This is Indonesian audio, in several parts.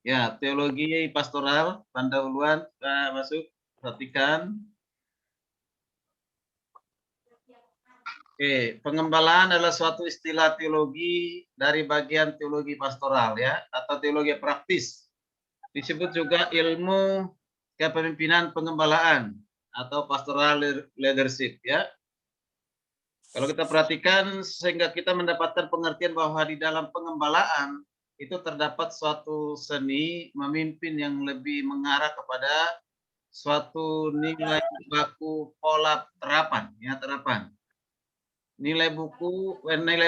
Ya, teologi pastoral, pendahuluan, masuk, perhatikan. Oke, pengembalaan adalah suatu istilah teologi dari bagian teologi pastoral ya, atau teologi praktis. Disebut juga ilmu kepemimpinan pengembalaan atau pastoral leadership ya. Kalau kita perhatikan sehingga kita mendapatkan pengertian bahwa di dalam pengembalaan itu terdapat suatu seni memimpin yang lebih mengarah kepada suatu nilai baku pola terapan ya, terapan. Nilai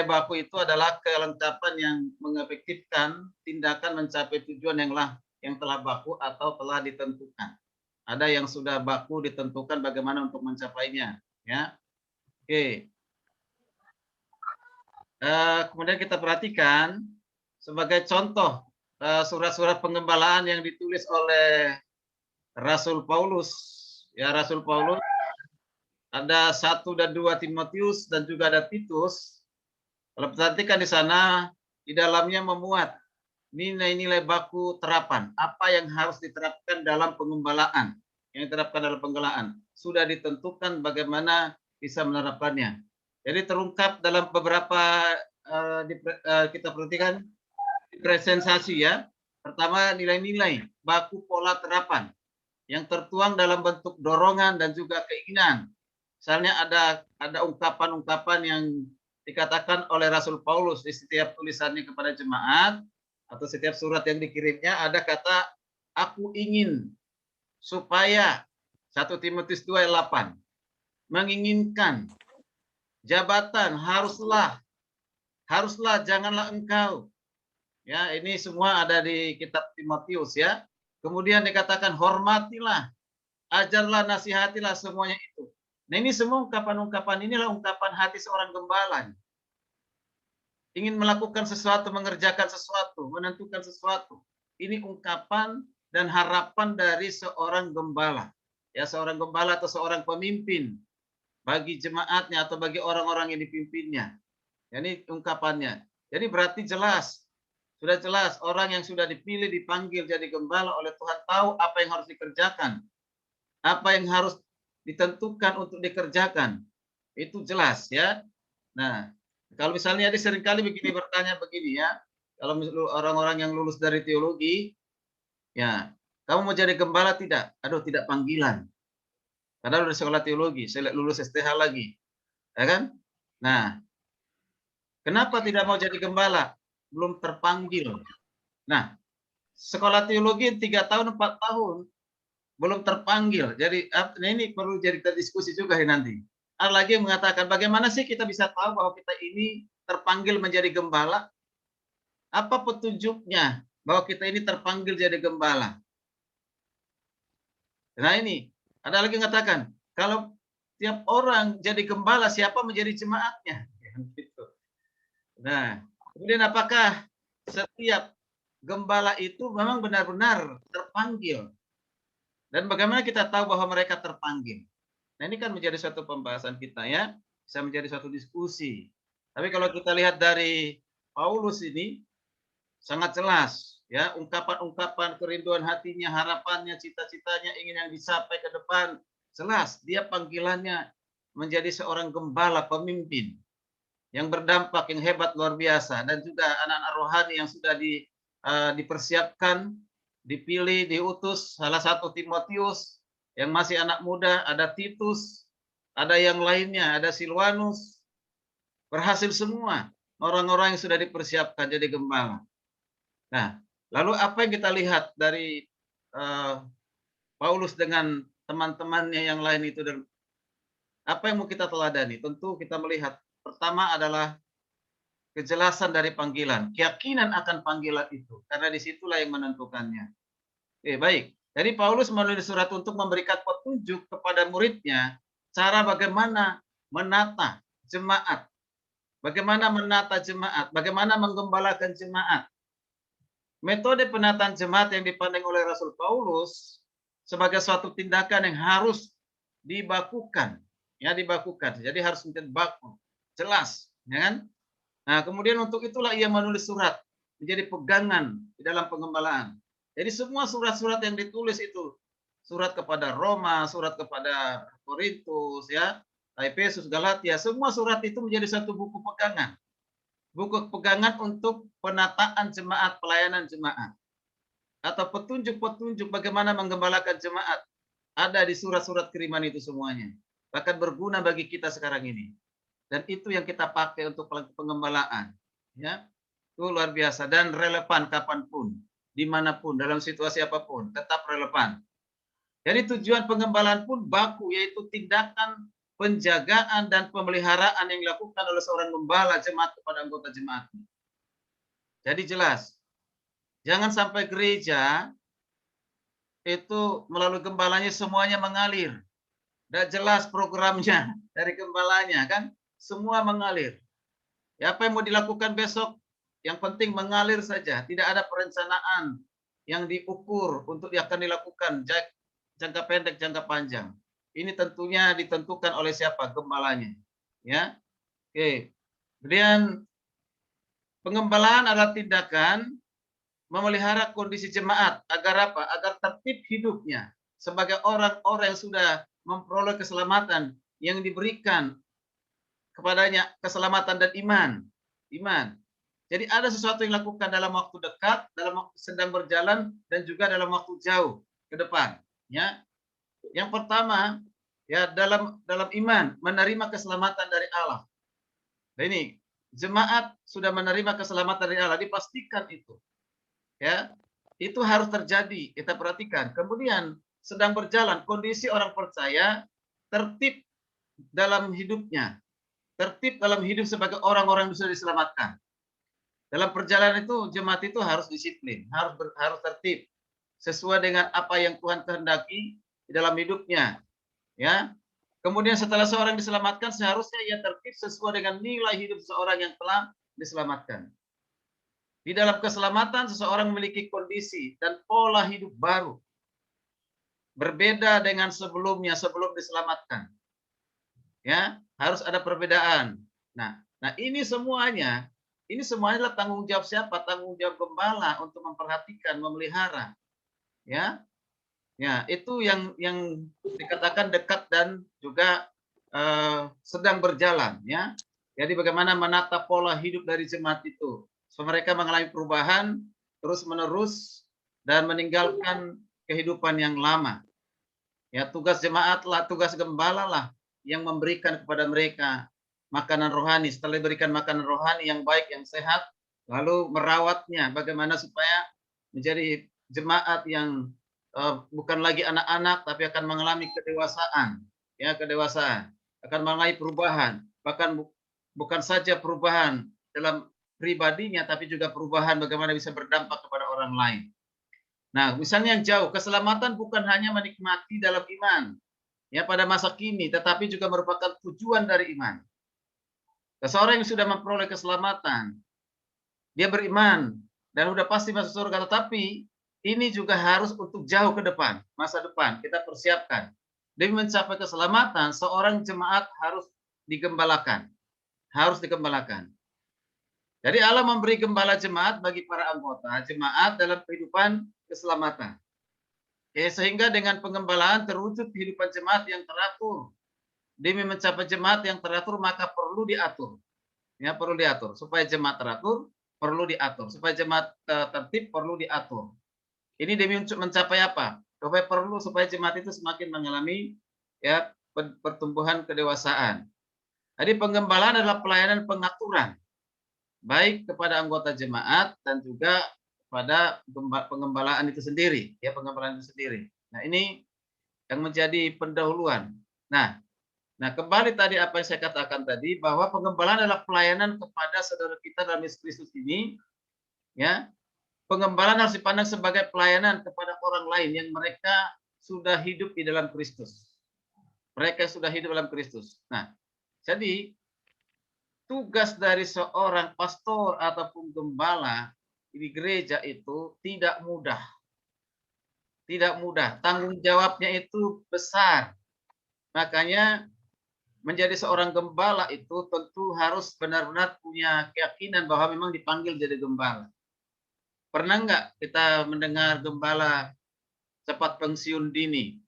baku itu adalah kelengkapan yang mengefektifkan tindakan mencapai tujuan yang telah baku atau telah ditentukan. Ada yang sudah baku ditentukan bagaimana untuk mencapainya, ya. Oke, kemudian kita perhatikan sebagai contoh surat-surat pengembalaan yang ditulis oleh Rasul Paulus. Ya, Rasul Paulus ada 1 dan 2 Timotius dan juga ada Titus. Kalau perhatikan di sana, di dalamnya memuat nilai-nilai baku terapan. Apa yang harus diterapkan dalam pengembalaan. Yang diterapkan dalam pengembalaan. Sudah ditentukan bagaimana bisa menerapkannya. Jadi terungkap dalam beberapa kita perhatikan presentasi ya. Pertama nilai-nilai baku pola terapan yang tertuang dalam bentuk dorongan dan juga keinginan. Misalnya ada ungkapan-ungkapan yang dikatakan oleh Rasul Paulus di setiap tulisannya kepada jemaat atau setiap surat yang dikirimnya ada kata aku ingin supaya 1 Timotius 2 ayat 8 menginginkan jabatan haruslah janganlah engkau. Ya, ini semua ada di kitab Timotius ya. Kemudian dikatakan hormatilah, ajarlah, nasihatilah semuanya itu. Nah, ini semua ungkapan-ungkapan inilah ungkapan hati seorang gembala. Ingin melakukan sesuatu, mengerjakan sesuatu, menentukan sesuatu. Ini ungkapan dan harapan dari seorang gembala. Ya, seorang gembala atau seorang pemimpin bagi jemaatnya atau bagi orang-orang yang dipimpinnya. Ini ungkapannya. Jadi berarti jelas, sudah jelas orang yang sudah dipilih, dipanggil jadi gembala oleh Tuhan tahu apa yang harus dikerjakan, apa yang harus ditentukan untuk dikerjakan. Itu jelas ya. Nah, kalau misalnya ada seringkali begini bertanya begini ya, kalau orang-orang yang lulus dari teologi, ya, kamu mau jadi gembala tidak? Aduh, tidak panggilan. Padahal udah sekolah teologi, saya lulus STH lagi, ya kan? Nah, kenapa tidak mau jadi gembala? Belum terpanggil. Nah, sekolah teologi 3 tahun, 4 tahun, belum terpanggil. Jadi nah ini perlu jadi diskusi juga nanti. Ada lagi yang mengatakan bagaimana sih kita bisa tahu bahwa kita ini terpanggil menjadi gembala? Apa petunjuknya bahwa kita ini terpanggil jadi gembala? Nah ini, ada lagi yang mengatakan, kalau tiap orang jadi gembala, siapa menjadi jemaatnya? Gitu. Nah, kemudian apakah setiap gembala itu memang benar-benar terpanggil? Dan bagaimana kita tahu bahwa mereka terpanggil? Nah, ini kan menjadi suatu pembahasan kita ya, bisa menjadi suatu diskusi. Tapi kalau kita lihat dari Paulus ini sangat jelas ya, ungkapan-ungkapan kerinduan hatinya, harapannya, cita-citanya ingin yang dicapai ke depan, jelas dia panggilannya menjadi seorang gembala, pemimpin yang berdampak yang hebat luar biasa dan juga anak-anak rohani yang sudah dipersiapkan, dipilih, diutus, salah satu Timotius yang masih anak muda, ada Titus, ada yang lainnya, ada Silwanus, berhasil semua orang-orang yang sudah dipersiapkan jadi gembala. Nah, lalu apa yang kita lihat dari Paulus dengan teman-temannya yang lain itu dan apa yang mau kita teladani? Tentu kita melihat pertama adalah kejelasan dari panggilan, keyakinan akan panggilan itu, karena disitulah yang menentukannya. Baik. Jadi Paulus menulis surat untuk memberikan petunjuk kepada muridnya, cara bagaimana menata jemaat, bagaimana menggembalakan jemaat. Metode penataan jemaat yang dipandang oleh Rasul Paulus sebagai suatu tindakan yang harus dibakukan, ya dibakukan. Jadi harus menjadi baku, jelas, ya kan? Nah, kemudian untuk itulah ia menulis surat menjadi pegangan di dalam pengembalaan. Jadi semua surat-surat yang ditulis itu, surat kepada Roma, surat kepada Korintus, ya, Efesus, Galatia, semua surat itu menjadi satu buku pegangan. Buku pegangan untuk penataan jemaat, pelayanan jemaat. Atau petunjuk-petunjuk bagaimana menggembalakan jemaat. Ada di surat-surat kiriman itu semuanya. Bahkan berguna bagi kita sekarang ini. Dan itu yang kita pakai untuk pengembalaan. Ya, itu luar biasa dan relevan kapanpun, dimanapun, dalam situasi apapun, tetap relevan. Jadi tujuan pengembalaan pun baku, yaitu tindakan penjagaan dan pemeliharaan yang dilakukan oleh seorang gembala jemaat kepada anggota jemaat. Jadi jelas, jangan sampai gereja itu melalui gembalanya semuanya mengalir. Tidak jelas programnya dari gembalanya, kan? Semua mengalir. Ya, apa yang mau dilakukan besok, yang penting mengalir saja. Tidak ada perencanaan yang diukur untuk akan dilakukan jangka pendek, jangka panjang. Ini tentunya ditentukan oleh siapa? Gembalanya. Ya, oke. Kemudian pengembalaan adalah tindakan memelihara kondisi jemaat agar apa? Agar tertib hidupnya sebagai orang-orang yang sudah memperoleh keselamatan yang diberikan kepadanya, keselamatan dan iman. Iman. Jadi ada sesuatu yang dilakukan dalam waktu dekat, dalam waktu sedang berjalan, dan juga dalam waktu jauh ke depan. Ya, yang pertama, ya dalam iman menerima keselamatan dari Allah. Nah, ini jemaat sudah menerima keselamatan dari Allah, dipastikan itu. Ya, itu harus terjadi. Kita perhatikan. Kemudian sedang berjalan kondisi orang percaya tertib dalam hidupnya, tertib dalam hidup sebagai orang-orang yang sudah diselamatkan. Dalam perjalanan itu jemaat itu harus disiplin, harus tertib sesuai dengan apa yang Tuhan kehendaki di dalam hidupnya, ya. Kemudian setelah seorang diselamatkan seharusnya ia tertib sesuai dengan nilai hidup seorang yang telah diselamatkan. Di dalam keselamatan seseorang memiliki kondisi dan pola hidup baru. Berbeda dengan sebelumnya sebelum diselamatkan. Ya, harus ada perbedaan. Nah, ini semuanya adalah tanggung jawab siapa? Tanggung jawab gembala untuk memperhatikan, memelihara. Ya. Ya, itu yang dikatakan dekat dan juga sedang berjalan, ya. Jadi bagaimana menata pola hidup dari jemaat itu. So, mereka mengalami perubahan terus-menerus dan meninggalkan kehidupan yang lama. Ya, tugas jemaat lah, tugas gembala lah yang memberikan kepada mereka makanan rohani. Setelah diberikan makanan rohani yang baik, yang sehat, lalu merawatnya bagaimana supaya menjadi jemaat yang bukan lagi anak-anak tapi akan mengalami kedewasaan, ya, kedewasaan, akan mengalami perubahan, bahkan bukan saja perubahan dalam pribadinya tapi juga perubahan bagaimana bisa berdampak kepada orang lain. Nah, misalnya yang jauh, keselamatan bukan hanya menikmati dalam iman, ya, pada masa kini, tetapi juga merupakan tujuan dari iman. Seseorang yang sudah memperoleh keselamatan, dia beriman dan udah pasti masuk surga, tetapi ini juga harus untuk jauh ke depan, masa depan kita persiapkan. Demi mencapai keselamatan, seorang jemaat harus digembalakan, harus digembalakan. Jadi Allah memberi gembala jemaat bagi para anggota jemaat dalam kehidupan keselamatan. Sehingga dengan pengembalaan terwujud kehidupan jemaat yang teratur. Demi mencapai jemaat yang teratur maka perlu diatur. Ya, perlu diatur. Supaya jemaat teratur perlu diatur. Supaya jemaat tertib perlu diatur. Ini demi mencapai apa? Supaya jemaat itu semakin mengalami, ya, pertumbuhan kedewasaan. Jadi pengembalaan adalah pelayanan pengaturan baik kepada anggota jemaat dan juga pada pengembalaan itu sendiri, ya, pengembalaan itu sendiri. Nah, ini yang menjadi pendahuluan. Nah, kembali tadi apa yang saya katakan tadi bahwa pengembalaan adalah pelayanan kepada saudara kita dalam Yesus Kristus ini, ya. Pengembalaan harus dipandang sebagai pelayanan kepada orang lain yang mereka sudah hidup di dalam Kristus. Mereka sudah hidup dalam Kristus. Nah, jadi tugas dari seorang pastor ataupun gembala di gereja itu tidak mudah. Tidak mudah. Tanggung jawabnya itu besar. Makanya menjadi seorang gembala itu tentu harus benar-benar punya keyakinan bahwa memang dipanggil jadi gembala. Pernah nggak kita mendengar gembala cepat pensiun dini?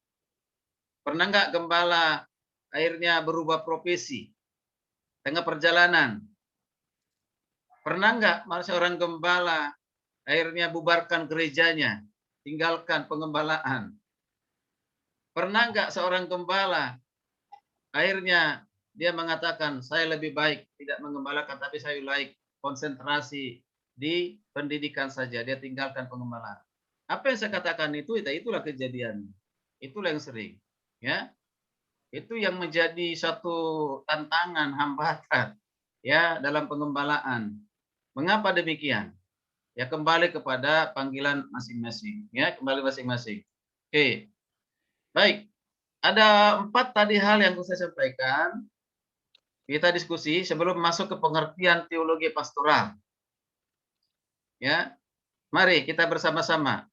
Pernah nggak gembala akhirnya berubah profesi tengah perjalanan? Pernah nggak seorang gembala akhirnya bubarkan gerejanya, tinggalkan pengembalaan? Pernah nggak seorang gembala akhirnya dia mengatakan, saya lebih baik tidak mengembalakan, tapi saya lebih baik konsentrasi di pendidikan saja. Dia tinggalkan pengembalaan. Apa yang saya katakan itulah kejadian. Itulah yang sering. Ya, itu yang menjadi satu tantangan, hambatan ya dalam pengembalaan. Mengapa demikian? Ya kembali kepada panggilan masing-masing. Ya kembali masing-masing. Oke, baik. Ada 4 tadi hal yang saya sampaikan. Kita diskusi sebelum masuk ke pengertian teologi pastoral. Ya, mari kita bersama-sama.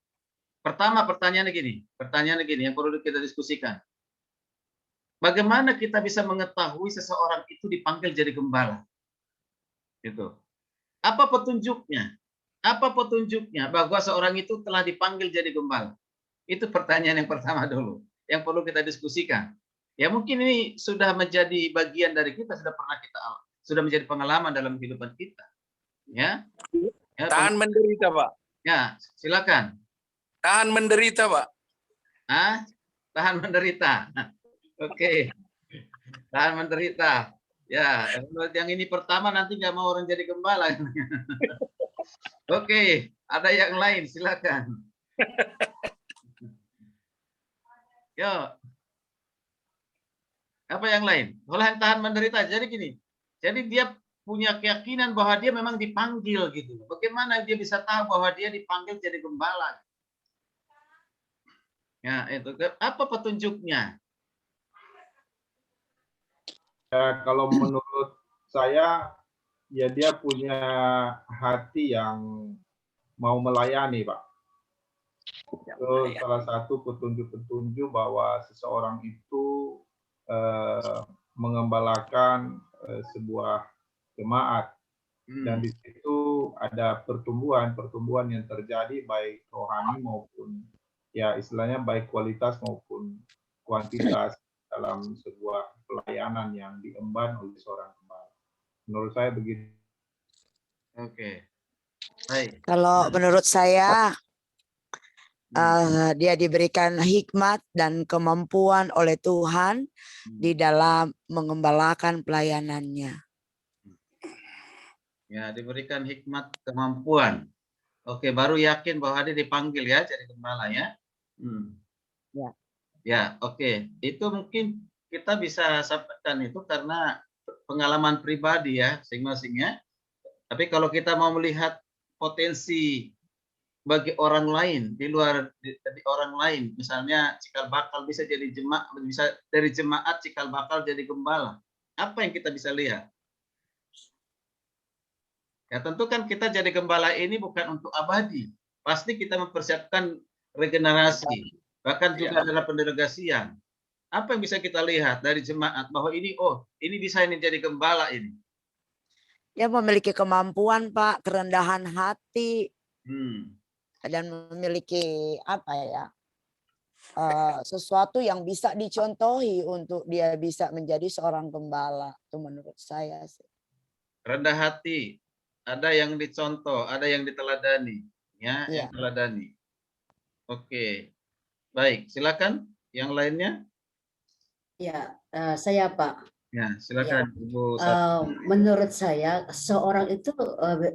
Pertama pertanyaannya gini yang perlu kita diskusikan. Bagaimana kita bisa mengetahui seseorang itu dipanggil jadi gembala? Gitu. Apa petunjuknya? Apa petunjuknya bahwa seorang itu telah dipanggil jadi gembala? Itu pertanyaan yang pertama dulu, yang perlu kita diskusikan. Ya mungkin ini sudah menjadi bagian dari kita, sudah menjadi pengalaman dalam kehidupan kita. Ya. Tahan menderita, Pak. Ya, silakan. Tahan menderita, Pak. Tahan menderita. Oke. Tahan menderita. Ya, yang ini pertama nanti nggak mau orang jadi gembala. Oke, ada yang lain, silakan. Yo. Apa yang lain? Kalau yang tahan menderita, jadi gini. Jadi dia punya keyakinan bahwa dia memang dipanggil gitu. Bagaimana dia bisa tahu bahwa dia dipanggil jadi gembala? Ya, itu apa petunjuknya? Ya, kalau menurut saya, ya dia punya hati yang mau melayani, Pak. Itu salah satu petunjuk-petunjuk bahwa seseorang itu mengembalakan sebuah jemaat, dan di situ ada pertumbuhan yang terjadi baik rohani maupun ya istilahnya baik kualitas maupun kuantitas dalam sebuah pelayanan yang diemban oleh seorang gembala. Menurut saya begitu. Oke. Baik. Kalau menurut saya dia diberikan hikmat dan kemampuan oleh Tuhan di dalam mengembalakan pelayanannya. Ya, diberikan hikmat kemampuan. Oke, baru yakin bahwa dia dipanggil ya jadi gembala ya. Ya. Ya, oke. Itu mungkin kita bisa sampaikan itu karena pengalaman pribadi ya, masing-masingnya. Tapi kalau kita mau melihat potensi bagi orang lain di luar dari orang lain, misalnya cikal bakal bisa jadi jemaat, bisa dari jemaat cikal bakal jadi gembala. Apa yang kita bisa lihat? Ya tentu kan kita jadi gembala ini bukan untuk abadi. Pasti kita mempersiapkan regenerasi, bahkan juga adalah pendelegasian. Apa yang bisa kita lihat dari jemaat bahwa ini bisa ini jadi gembala ini? Dia memiliki kemampuan, Pak, kerendahan hati. Dan memiliki sesuatu yang bisa dicontohi untuk dia bisa menjadi seorang gembala. Itu menurut saya sih. Rendah hati, ada yang dicontoh, ada yang diteladani, ya, yang teladani. Oke, baik, silakan yang lainnya. Ya, saya Pak. Ya, silakan Ibu. Menurut saya seorang itu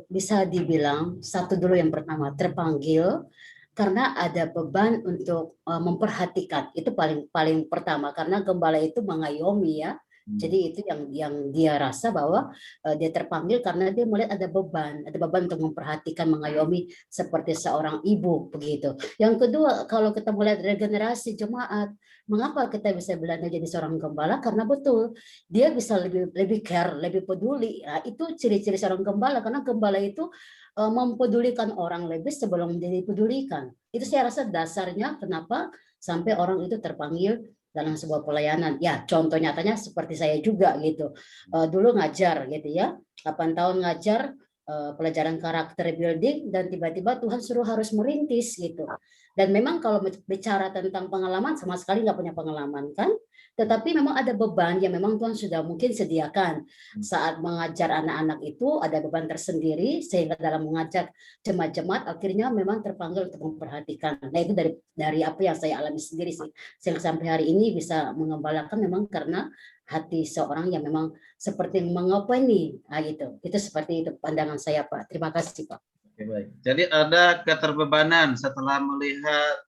bisa dibilang satu dulu yang pertama terpanggil karena ada beban untuk memperhatikan. Itu paling pertama karena gembala itu mengayomi ya. Jadi itu yang dia rasa bahwa dia terpanggil karena dia melihat ada beban untuk memperhatikan, mengayomi seperti seorang ibu begitu. Yang kedua, kalau kita melihat regenerasi jemaat, mengapa kita bisa bilang dia jadi seorang gembala? Karena betul dia bisa lebih care, lebih peduli. Nah, itu ciri-ciri seorang gembala karena gembala itu mempedulikan orang lebih sebelum dia dipedulikan. Itu saya rasa dasarnya kenapa sampai orang itu terpanggil dalam sebuah pelayanan. Ya, contoh nyatanya seperti saya juga gitu. Dulu ngajar gitu ya. 8 tahun ngajar, pelajaran karakter building, dan tiba-tiba Tuhan suruh harus merintis gitu. Dan memang kalau bicara tentang pengalaman, sama sekali nggak punya pengalaman kan, tetapi memang ada beban yang memang Tuhan sudah mungkin sediakan saat mengajar anak-anak itu, ada beban tersendiri sehingga dalam mengajak jemaat-jemaat akhirnya memang terpanggil untuk memperhatikan. Nah itu dari apa yang saya alami sendiri sih, sehingga sampai hari ini bisa mengembalakan memang karena hati seorang yang memang seperti mengopeni, nah gitu. Itu seperti itu pandangan saya, Pak. Terima kasih, Pak. Oke, baik. Jadi ada keterbebanan setelah melihat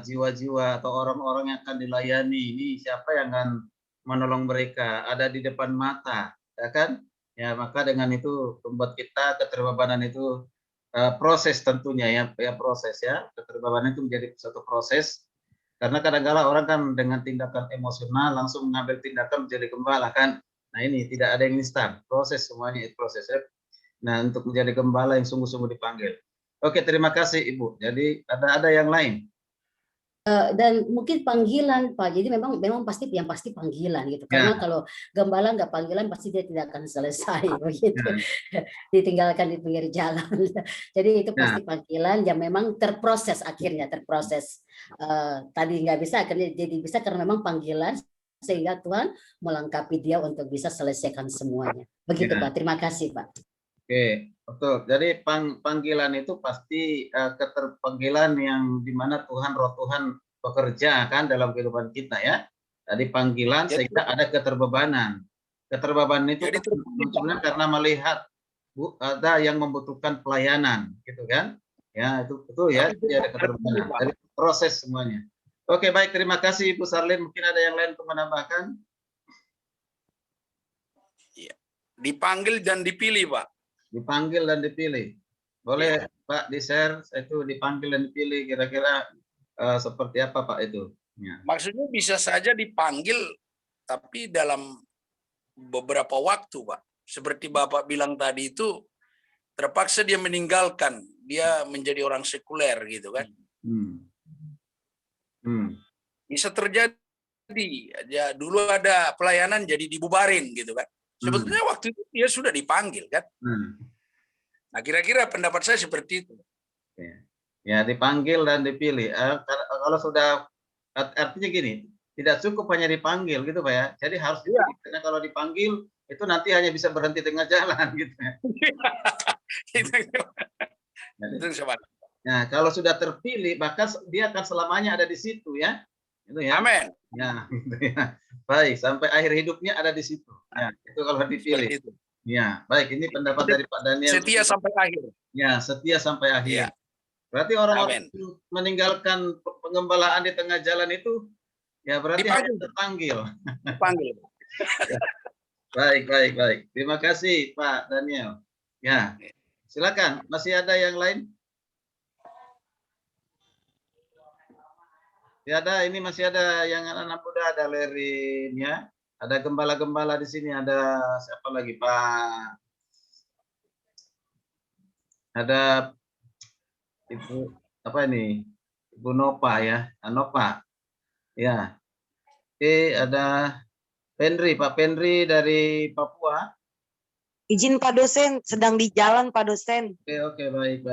jiwa-jiwa atau orang-orang yang akan dilayani. Ini siapa yang akan menolong mereka? Ada di depan mata, ya kan? Ya, maka dengan itu membuat kita keterbebanan itu proses tentunya ya proses ya. Keterbebanan itu menjadi suatu proses. Karena kadang-kala orang kan dengan tindakan emosional langsung mengambil tindakan menjadi gembala kan. Nah ini tidak ada yang instan, proses semuanya itu proses ya. Nah untuk menjadi gembala yang sungguh-sungguh dipanggil. Oke, terima kasih Ibu. Jadi ada yang lain. Dan mungkin panggilan, Pak. Jadi memang pasti yang pasti panggilan gitu. Karena kalau gembala nggak panggilan pasti dia tidak akan selesai begitu. Ditinggalkan di pinggir jalan. Jadi itu pasti panggilan yang memang terproses akhirnya terproses. Tadi nggak bisa akhirnya jadi bisa karena memang panggilan sehingga Tuhan melengkapi dia untuk bisa selesaikan semuanya. Begitu Pak. Terima kasih Pak. Oke, betul. Jadi panggilan itu pasti keterpanggilan yang dimana Roh Tuhan bekerja kan dalam kehidupan kita ya. Jadi panggilan sehingga ada keterbebanan. Keterbebanan itu sebenarnya karena melihat ada yang membutuhkan pelayanan, gitu kan? Ya itu betul ya. Jadi ada keterbebanan. Jadi proses semuanya. Oke, baik. Terima kasih Ibu Sarlin. Mungkin ada yang lain untuk menambahkan? Dipanggil dan dipilih, Pak. Dipanggil dan dipilih. Boleh Pak di-share itu dipanggil dan dipilih kira-kira seperti apa Pak itu? Ya. Maksudnya bisa saja dipanggil tapi dalam beberapa waktu, Pak. Seperti Bapak bilang tadi itu terpaksa dia meninggalkan, dia menjadi orang sekuler gitu kan. Bisa terjadi ya, dulu ada pelayanan jadi dibubarin gitu kan. Sebetulnya waktu itu dia sudah dipanggil kan. Nah kira-kira pendapat saya seperti itu. Ya dipanggil dan dipilih. Kalau sudah artinya gini, tidak cukup hanya dipanggil gitu Pak ya. Jadi harus dipilih. Karena kalau dipanggil itu nanti hanya bisa berhenti tengah jalan gitu ya. Nah kalau sudah terpilih maka dia akan selamanya ada di situ ya. Itu ya. Amin. Ya, gitu ya. Baik, sampai akhir hidupnya ada di situ. Ya, itu kalau dipilih. Ya, baik. Ini pendapat dari Pak Daniel. Setia sampai akhir. Ya, setia sampai akhir. Ya. Berarti orang-orang meninggalkan pengembalaan di tengah jalan itu, ya berarti harus terpanggil. Dipanggil. Baik. Terima kasih Pak Daniel. Ya, silakan. Masih ada yang lain? Ya ada, ini masih ada yang anak muda, ada Lerin ya, ada gembala-gembala di sini, ada siapa lagi Pak? Ada Ibu apa ini? Ibu Nopa ya, Anopa. Ya. Oke, ada Penri, Pak Penri dari Papua. Izin Pak dosen, sedang di jalan Pak dosen. Oke, baik.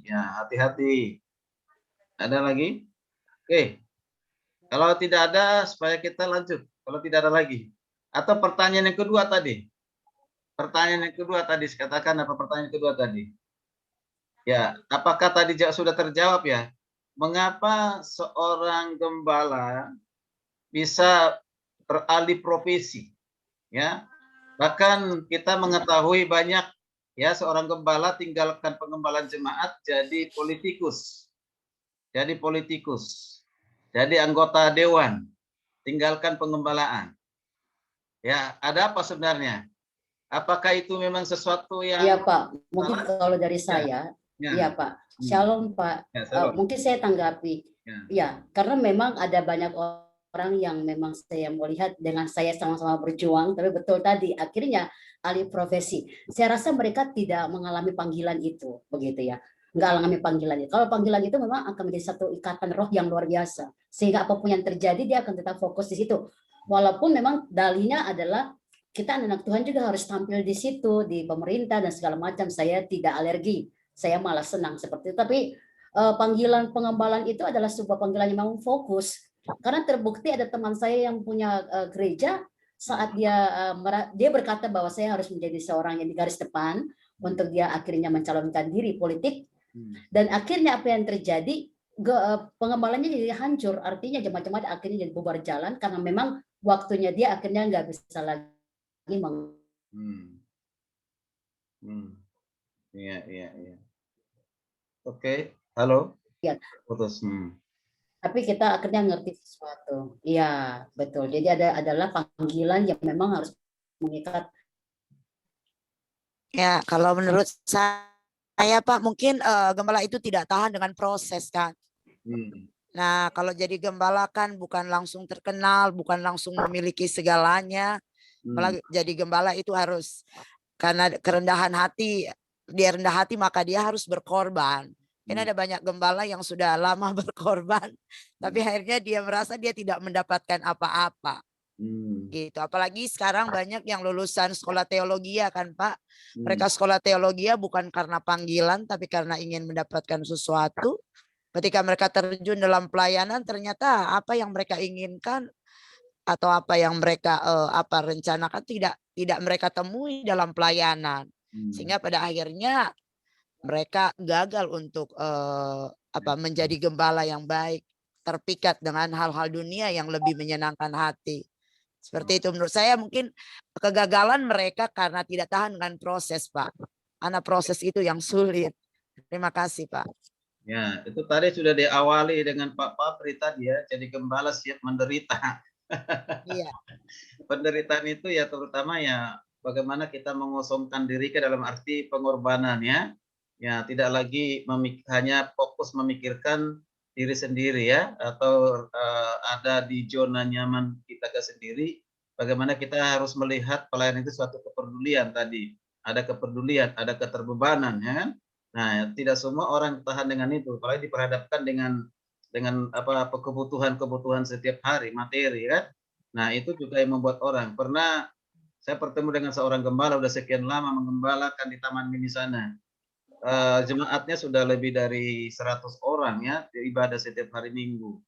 Ya, hati-hati. Ada lagi? Oke, kalau tidak ada, supaya kita lanjut. Kalau tidak ada lagi. Atau pertanyaan yang kedua tadi. Pertanyaan yang kedua tadi, katakan apa pertanyaan kedua tadi? Ya, apakah tadi sudah terjawab ya? Mengapa seorang gembala bisa beralih profesi? Ya, bahkan kita mengetahui banyak ya seorang gembala tinggalkan pengembalaan jemaat jadi politikus. Jadi anggota dewan, tinggalkan pengembalaan. Ya, ada apa sebenarnya? Apakah itu memang sesuatu yang... Iya Pak, mungkin kalau dari saya, iya Pak. Shalom Pak. Ya, shalom. Mungkin saya tanggapi. Ya, karena memang ada banyak orang yang memang saya melihat dengan saya sama-sama berjuang, tapi betul tadi akhirnya alih profesi. Saya rasa mereka tidak mengalami panggilan itu, begitu ya. Nggak alami panggilan itu. Kalau panggilan itu memang akan menjadi satu ikatan roh yang luar biasa. Sehingga apapun yang terjadi dia akan tetap fokus di situ. Walaupun memang dalihnya adalah kita anak Tuhan juga harus tampil di situ, di pemerintah dan segala macam. Saya tidak alergi, saya malah senang seperti itu. Tapi panggilan pengembalaan itu adalah sebuah panggilan yang memang fokus. Karena terbukti ada teman saya yang punya gereja, saat dia berkata bahwa saya harus menjadi seorang yang di garis depan untuk dia akhirnya mencalonkan diri politik, dan akhirnya apa yang terjadi, pengembalanya jadi hancur, artinya jemaat-jemaat akhirnya jadi bubar jalan karena memang waktunya dia akhirnya nggak bisa lagi Iya. Oke, halo. Ya. Putus. Tapi kita akhirnya ngerti sesuatu. Iya, betul. Jadi adalah panggilan yang memang harus mengikat. Ya, kalau menurut saya Pak, mungkin gembala itu tidak tahan dengan proses kan. Nah, kalau jadi gembala kan bukan langsung terkenal, bukan langsung memiliki segalanya. Apalagi jadi gembala itu harus, karena kerendahan hati, dia rendah hati maka dia harus berkorban. Kan ada banyak gembala yang sudah lama berkorban, tapi akhirnya dia merasa dia tidak mendapatkan apa-apa. Gitu. Apalagi sekarang banyak yang lulusan sekolah teologi kan Pak. Mereka sekolah teologi bukan karena panggilan, tapi karena ingin mendapatkan sesuatu. Ketika mereka terjun dalam pelayanan, ternyata apa yang mereka inginkan atau apa yang mereka rencanakan tidak mereka temui dalam pelayanan. Sehingga pada akhirnya mereka gagal untuk menjadi gembala yang baik, terpikat dengan hal-hal dunia yang lebih menyenangkan hati. Seperti itu menurut saya, mungkin kegagalan mereka karena tidak tahan dengan proses, Pak. Karena proses itu yang sulit. Terima kasih, Pak. Ya, itu tadi sudah diawali dengan Pak Papri tadi ya, jadi gembala siap menderita. Iya. Penderitaan itu ya terutama ya bagaimana kita mengosongkan diri ke dalam arti pengorbanan ya. Ya, tidak lagi hanya fokus memikirkan diri sendiri ya, atau ada di zona nyaman kita sendiri. Bagaimana kita harus melihat pelayanan itu suatu kepedulian tadi. Ada kepedulian, ada keterbebanan ya kan. Nah, tidak semua orang tahan dengan itu, apalagi diperhadapkan dengan kebutuhan setiap hari, materi kan. Nah, itu juga yang membuat orang. Pernah saya bertemu dengan seorang gembala, udah sekian lama mengembalakan di Taman Mini sana. Jemaatnya sudah lebih dari 100 orang ya, ibadah setiap hari Minggu,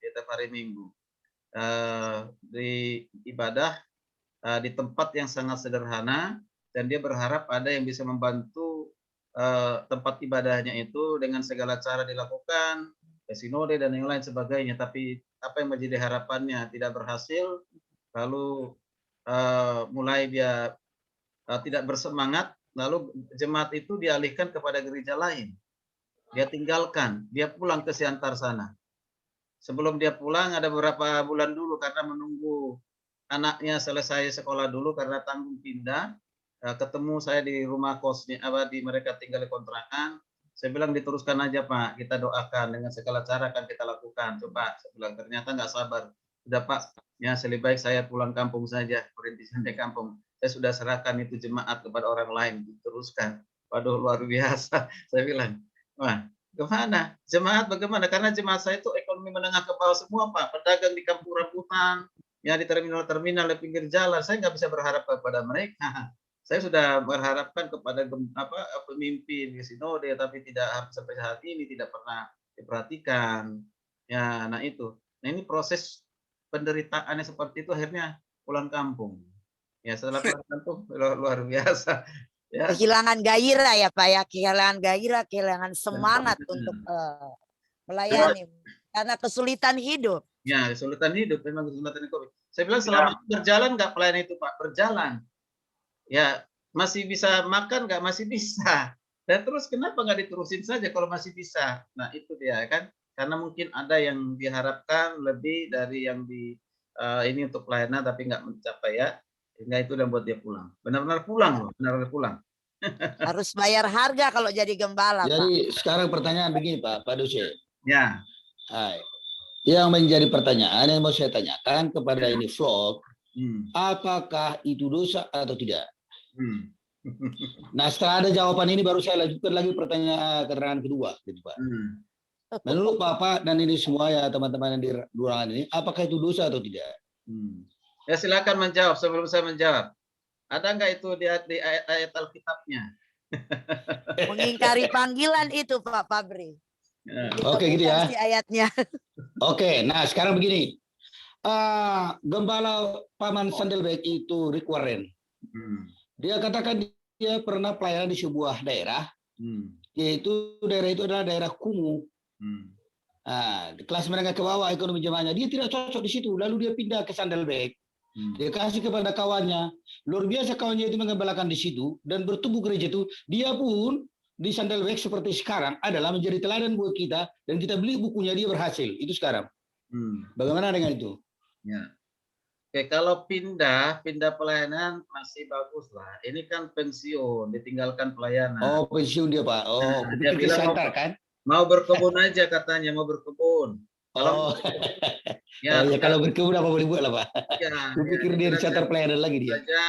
di ibadah di tempat yang sangat sederhana, dan dia berharap ada yang bisa membantu tempat ibadahnya itu dengan segala cara dilakukan, sinode dan yang lain sebagainya. Tapi apa yang menjadi harapannya tidak berhasil, lalu mulai dia tidak bersemangat, lalu jemaat itu dialihkan kepada gereja lain. Dia tinggalkan, dia pulang ke Siantar sana. Sebelum dia pulang ada beberapa bulan dulu karena menunggu anaknya selesai sekolah dulu karena tanggung pindah. Ketemu saya di rumah kosnya, di mereka tinggal di kontrakan. Saya bilang diteruskan aja Pak, kita doakan dengan segala cara akan kita lakukan. Coba, saya bilang ternyata nggak sabar. Sudah Pak, ya lebih baik saya pulang kampung saja, perintisan di kampung. Saya sudah serahkan itu jemaat kepada orang lain, diteruskan. Waduh luar biasa, saya bilang. Wah, kemana? Jemaat bagaimana? Karena jemaat saya itu ekonomi menengah ke bawah semua Pak, pedagang di kampung rambutan, ya di terminal-terminal di pinggir jalan. Saya nggak bisa berharap kepada mereka. Saya sudah berharapkan kepada pemimpin di sinode, tapi tidak sampai saat ini tidak pernah diperhatikan. Ya, nah itu. Nah ini proses penderitaannya seperti itu, akhirnya pulang kampung. Ya setelah pulang kampung luar biasa. Ya. Kehilangan gairah ya Pak ya, kehilangan gairah, kehilangan semangat untuk melayani karena kesulitan hidup. Ya, kesulitan hidup, memang kesulitan hidup. Saya bilang selama berjalan nggak pelayanan itu Pak, berjalan. Ya, masih bisa makan nggak? Masih bisa. Dan terus kenapa nggak diterusin saja kalau masih bisa? Nah itu dia kan, karena mungkin ada yang diharapkan lebih dari yang ini untuk pelayanan tapi nggak mencapai ya, sehingga itu yang buat dia pulang. Benar-benar pulang loh, benar-benar pulang. Harus bayar harga kalau jadi gembala. Jadi Pak, sekarang pertanyaan begini Pak Duse. Ya. Hai. Yang menjadi pertanyaan yang mau saya tanyakan kepada ini vlog, apakah itu dosa atau tidak? Nah setelah ada jawaban ini baru saya lanjutkan lagi pertanyaan keterangan kedua, gitu Pak. Menurut Bapak dan ini semua ya teman-teman yang di ruangan ini, apakah itu dosa atau tidak? Ya silakan menjawab sebelum saya menjawab. Ada nggak itu di ayat Alkitabnya? Mengingkari panggilan itu Pak Fabri. Ya. Oke, gitu ya. Ditemukan sih ayatnya. Oke, nah sekarang begini. Gembala Paman Sandelbeck itu Rick Warren. Dia katakan dia pernah pelayanan di sebuah daerah, yaitu daerah itu adalah daerah kumuh. Nah, di kelas menengah ke bawah ekonomi jemaahnya, dia tidak cocok di situ. Lalu dia pindah ke Sandelbeck. Dia kasih kepada kawannya. Luar biasa kawannya itu mengembalakan di situ dan bertumbuh gereja itu. Dia pun di Sandelbeck seperti sekarang adalah menjadi teladan buat kita dan kita beli bukunya, dia berhasil. Itu sekarang. Bagaimana dengan itu? Ya. Oke, kalau pindah pelayanan masih bagus lah. Ini kan pensiun, ditinggalkan pelayanan. Oh, pensiun dia, Pak. Oh, Dia kupikir bilang disantar kan? mau berkebun aja katanya, mau berkebun. Oh, Ya, ya kalau berkebun apa boleh buat lah, Pak. ya, Kupikir dia disantar pelayanan lagi dia. saja.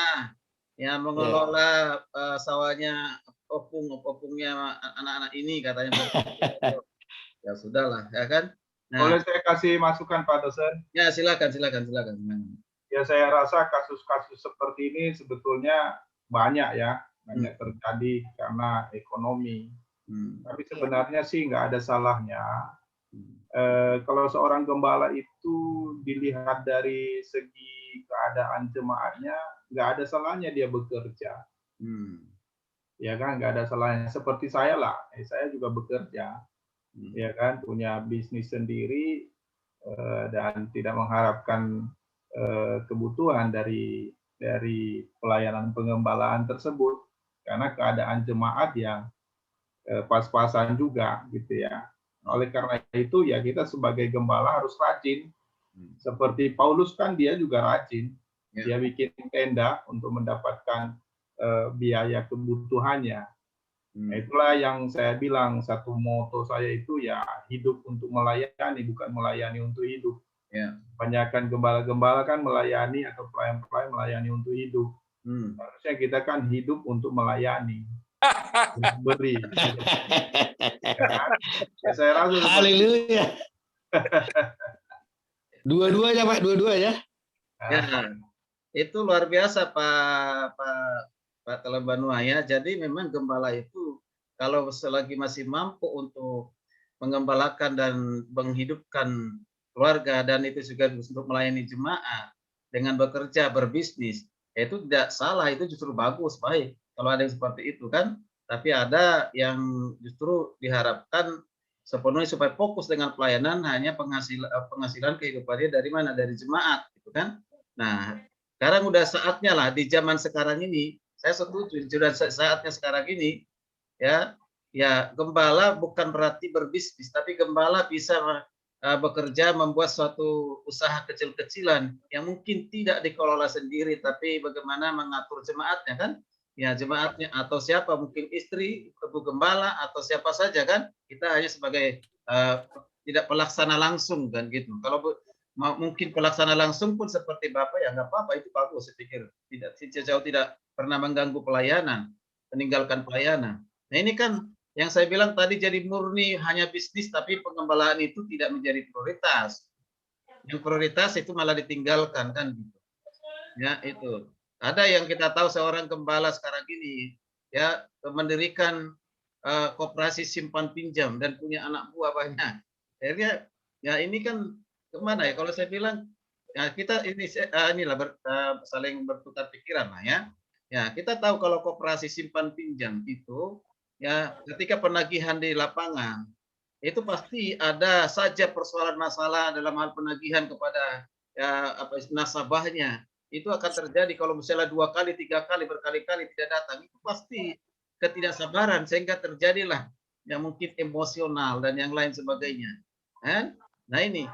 Ya, mengelola sawahnya opungnya anak-anak ini katanya. Ya sudahlah, ya kan? Nah, Boleh saya kasih masukan Pak Dosen? ya silakan. Ya saya rasa kasus-kasus seperti ini sebetulnya banyak ya, banyak terjadi karena ekonomi. Tapi sebenarnya sih nggak ada salahnya. Kalau seorang gembala itu dilihat dari segi keadaan jemaatnya, nggak ada salahnya dia bekerja. Ya kan, nggak ada salahnya. Seperti saya lah, saya juga bekerja. Ya kan, punya bisnis sendiri dan tidak mengharapkan kebutuhan dari pelayanan pengembalaan tersebut karena keadaan jemaat yang pas-pasan juga gitu ya. Oleh karena itu ya kita sebagai gembala harus rajin. Seperti Paulus kan dia juga rajin. Dia bikin tenda untuk mendapatkan biaya kebutuhannya. Nah, itulah yang saya bilang, satu moto saya itu ya hidup untuk melayani, bukan melayani untuk hidup. Kebanyakan gembala-gembala kan melayani atau pelayan-pelayan melayani untuk hidup. Harusnya kita kan hidup untuk melayani, beri. Ya, saya rasa Haleluya. Dua-duanya, Pak, dua-duanya. Ya, itu luar biasa Pak Telebanua ya. Jadi memang gembala itu kalau selagi masih mampu untuk mengembalakan dan menghidupkan keluarga dan itu juga untuk melayani jemaat dengan bekerja berbisnis, itu tidak salah, itu justru bagus, baik kalau ada yang seperti itu kan. Tapi ada yang justru diharapkan sepenuhnya supaya fokus dengan pelayanan hanya penghasilan kehidupannya dari mana, dari jemaat gitu kan. Nah sekarang udah saatnya lah di zaman sekarang ini, saya setuju sudah saatnya sekarang ini ya gembala bukan berarti berbisnis, tapi gembala bisa bekerja membuat suatu usaha kecil-kecilan yang mungkin tidak dikelola sendiri, tapi bagaimana mengatur jemaatnya kan, ya jemaatnya atau siapa, mungkin istri ibu gembala atau siapa saja kan, kita hanya sebagai tidak pelaksana langsung kan gitu. Kalau mungkin pelaksana langsung pun seperti Bapak ya nggak apa-apa, itu bagus, saya pikir tidak sejauh tidak pernah mengganggu pelayanan, meninggalkan pelayanan. Nah ini kan yang saya bilang tadi jadi murni hanya bisnis, tapi pengembalaan itu tidak menjadi prioritas. Yang prioritas itu malah ditinggalkan kan gitu. Ya itu. Ada yang kita tahu seorang gembala sekarang ini ya mendirikan koperasi simpan pinjam dan punya anak buah banyak. Akhirnya ya ini kan kemana ya? Kalau saya bilang ya kita ini inilah saling bertukar pikiran lah ya. Ya kita tahu kalau koperasi simpan pinjam itu ya ketika penagihan di lapangan itu pasti ada saja persoalan masalah dalam hal penagihan kepada ya nasabahnya. Itu akan terjadi kalau misalnya 2 kali, 3 kali, berkali-kali tidak datang, itu pasti ketidaksabaran sehingga terjadilah yang mungkin emosional dan yang lain sebagainya. Nah ini,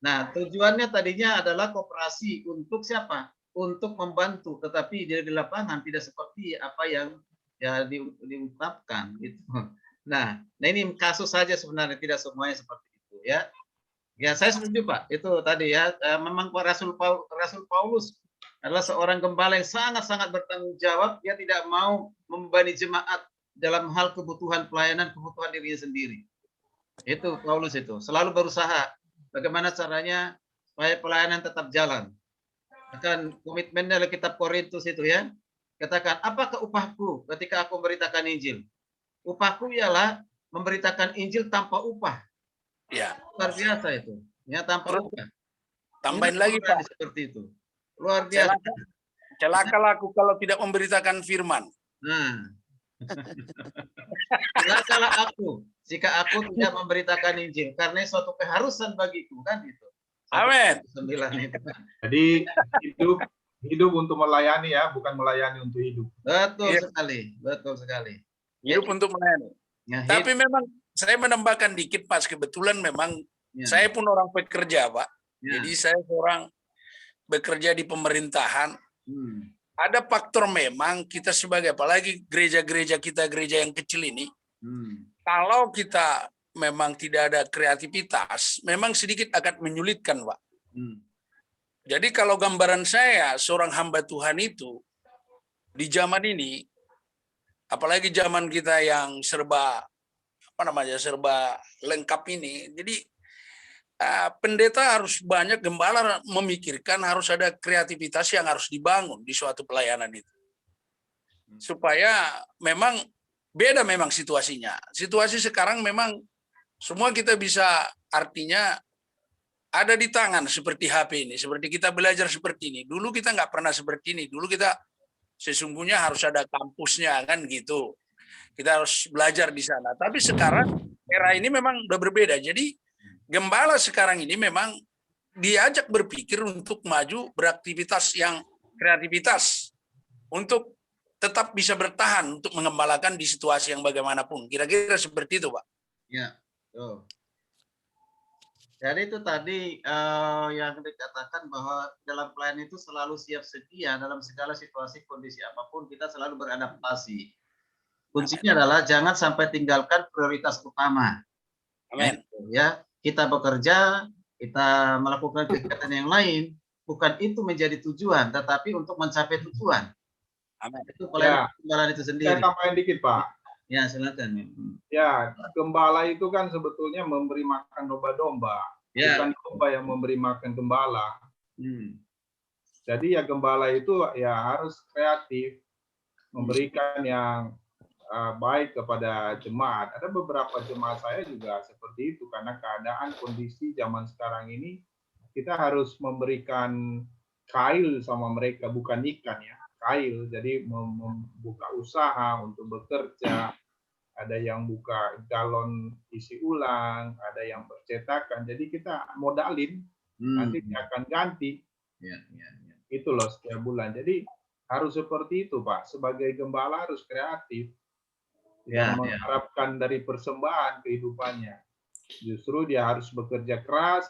nah tujuannya tadinya adalah koperasi untuk siapa? Untuk membantu, tetapi di lapangan tidak seperti apa yang ya diungkapkan gitu. Nah ini kasus saja sebenarnya, tidak semuanya seperti itu ya. Ya saya setuju Pak, itu tadi ya memang Pak Rasul Paulus adalah seorang gembala yang sangat-sangat bertanggung jawab. Dia tidak mau membebani jemaat dalam hal kebutuhan pelayanan, kebutuhan dirinya sendiri. Itu Paulus itu selalu berusaha bagaimana caranya supaya pelayanan tetap jalan. Bahkan komitmennya dalam kitab Korintus itu ya, Katakan, apakah upahku ketika aku memberitakan Injil? Upahku ialah memberitakan Injil tanpa upah. Ya. Luar biasa itu. Ya, tanpa Terus upah. tambahin Ini lagi Pak. seperti itu. Luar biasa. Celakalah aku kalau tidak memberitakan firman. Nah. Celakalah aku jika aku tidak memberitakan Injil, karena suatu keharusan bagiku, kan itu. Amin. 9 itu. Jadi hidup untuk melayani ya, bukan melayani untuk hidup. Betul Iya. sekali, betul sekali. Hidup untuk melayani. Ya, Tapi memang saya menambahkan dikit Pak, kebetulan memang ya, saya pun orang pekerja Pak. ya. Jadi saya seorang bekerja di pemerintahan. Ada faktor memang kita sebagai, apalagi gereja-gereja kita, gereja yang kecil ini, kalau kita memang tidak ada kreativitas, memang sedikit akan menyulitkan Pak. Jadi kalau gambaran saya, seorang hamba Tuhan itu, di zaman ini, apalagi zaman kita yang serba serba lengkap ini. Jadi pendeta harus banyak, gembala memikirkan harus ada kreativitas yang harus dibangun di suatu pelayanan itu. Supaya memang beda memang situasinya. Situasi sekarang memang semua kita bisa, artinya ada di tangan seperti HP ini. Seperti kita belajar seperti ini. Dulu kita nggak pernah seperti ini. Dulu kita sesungguhnya harus ada kampusnya kan gitu. Kita harus belajar di sana. Tapi sekarang era ini memang udah berbeda. Jadi gembala sekarang ini memang diajak berpikir untuk maju beraktivitas yang kreativitas untuk tetap bisa bertahan untuk mengembalakan di situasi yang bagaimanapun. Kira-kira seperti itu, Pak. Ya, tuh. Jadi itu tadi yang dikatakan bahwa dalam pelayanan itu selalu siap sedia dalam segala situasi, kondisi apapun kita selalu beradaptasi. Kuncinya adalah jangan sampai tinggalkan prioritas utama. Amin. Ya, kita bekerja, kita melakukan kegiatan yang lain, bukan itu menjadi tujuan, tetapi untuk mencapai tujuan. Amin. Itu pelayanan itu sendiri. Saya tambahin dikit Pak. Ya, silakan. Ya, gembala itu kan sebetulnya memberi makan domba-domba, Ya. bukan domba yang memberi makan gembala. Jadi ya gembala itu ya harus kreatif, memberikan yang baik kepada jemaat. Ada beberapa jemaat saya juga seperti itu, karena keadaan kondisi zaman sekarang ini kita harus memberikan kail sama mereka, bukan ikan ya, kail. Jadi membuka usaha untuk bekerja. Ada yang buka galon isi ulang, ada yang percetakan. Jadi kita modalin, nanti dia akan ganti. Ya. Itu loh setiap bulan. Jadi harus seperti itu Pak. Sebagai gembala harus kreatif. Ya, Mengharapkan dari persembahan kehidupannya. Justru dia harus bekerja keras,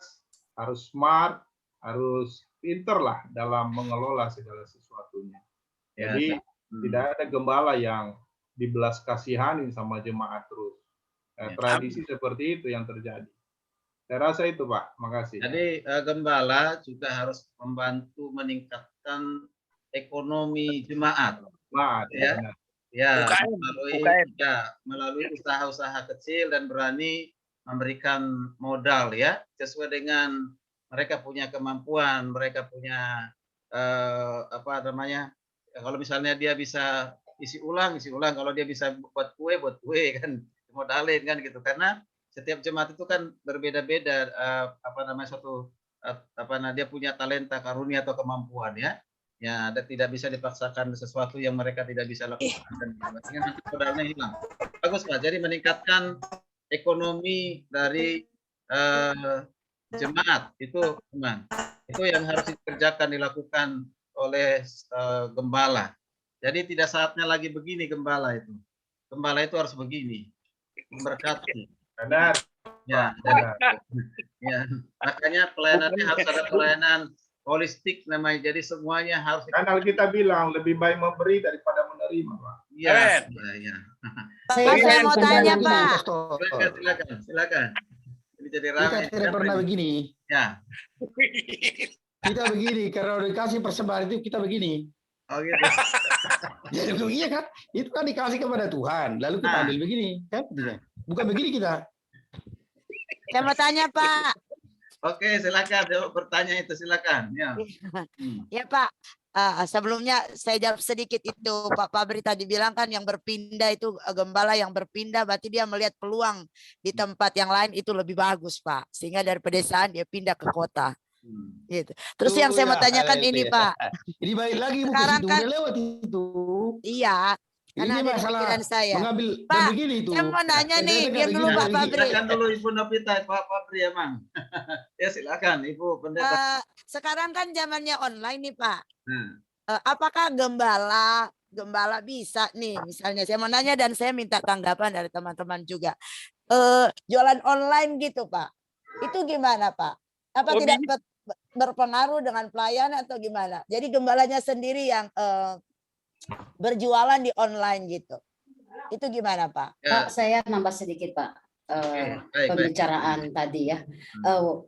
harus smart, harus pinter lah dalam mengelola segala sesuatunya. Jadi tidak ada gembala yang dibelas kasihanin sama jemaat terus. Tradisi seperti itu yang terjadi. Saya rasa itu Pak, makasih. Jadi gembala juga harus membantu meningkatkan ekonomi jemaat. Ya, benar. ya, UKM. melalui usaha-usaha kecil dan berani memberikan modal ya, sesuai dengan mereka punya kemampuan, mereka punya kalau misalnya dia bisa isi ulang, kalau dia bisa buat kue kan, modalin kan gitu. Karena setiap jemaat itu kan berbeda-beda dia punya talenta, karunia atau kemampuan ya. Ya, tidak bisa dipaksakan sesuatu yang mereka tidak bisa lakukan. Sehingga nanti modalnya hilang. Bagus Pak. Jadi meningkatkan ekonomi dari jemaat itu teman. Itu yang harus dikerjakan, dilakukan oleh gembala. Jadi tidak saatnya lagi begini gembala itu. Gembala itu harus begini, memberkati. Benar. Ya, ya. Makanya pelayanannya harus ada pelayanan holistik namanya. Jadi semuanya harus. Kan kita bilang lebih baik memberi daripada menerima, Pak. Iya. Ya. Saya mau tanya Pak. Silakan. Ini jadi ramai. Kita tidak pernah begini. Ya. Kita begini karena udah dikasih persembahan itu kita begini. Oh gitu. Ya, iya kan? Itu kan dikasih kepada Tuhan, lalu kita ambil begini, kan? Bukan begini kita. Saya mau tanya Pak. Oke, silakan. Bertanya itu silakan. Ya. Ya Pak. Sebelumnya saya jawab sedikit itu, Pak Fabri tadi bilang kan yang berpindah itu gembala yang berpindah, berarti dia melihat peluang di tempat yang lain itu lebih bagus, Pak. Sehingga dari pedesaan dia pindah ke kota. Gitu. Terus yang saya mau tanyakan ini, Pak. Ini baik lagi Bu, Sekarang itu kan udah lewat itu. iya, karena Ini ada di masalah pikiran saya. mengambil Pak, begini itu. saya mau nanya nih, diam dulu Pak Fabri. Silakan dulu Ibu Novita, Pak Fabri emang. Ya silakan Ibu Pendeta. Sekarang kan zamannya online nih Pak. Apakah gembala bisa nih, misalnya saya mau nanya dan saya minta tanggapan dari teman-teman juga. Jualan online gitu Pak, itu gimana Pak? Apa tidak berpengaruh dengan pelayanan atau gimana? Jadi gembalanya sendiri yang berjualan di online gitu, itu gimana Pak? Pak, saya nambah sedikit Pak. Pembicaraan tadi ya.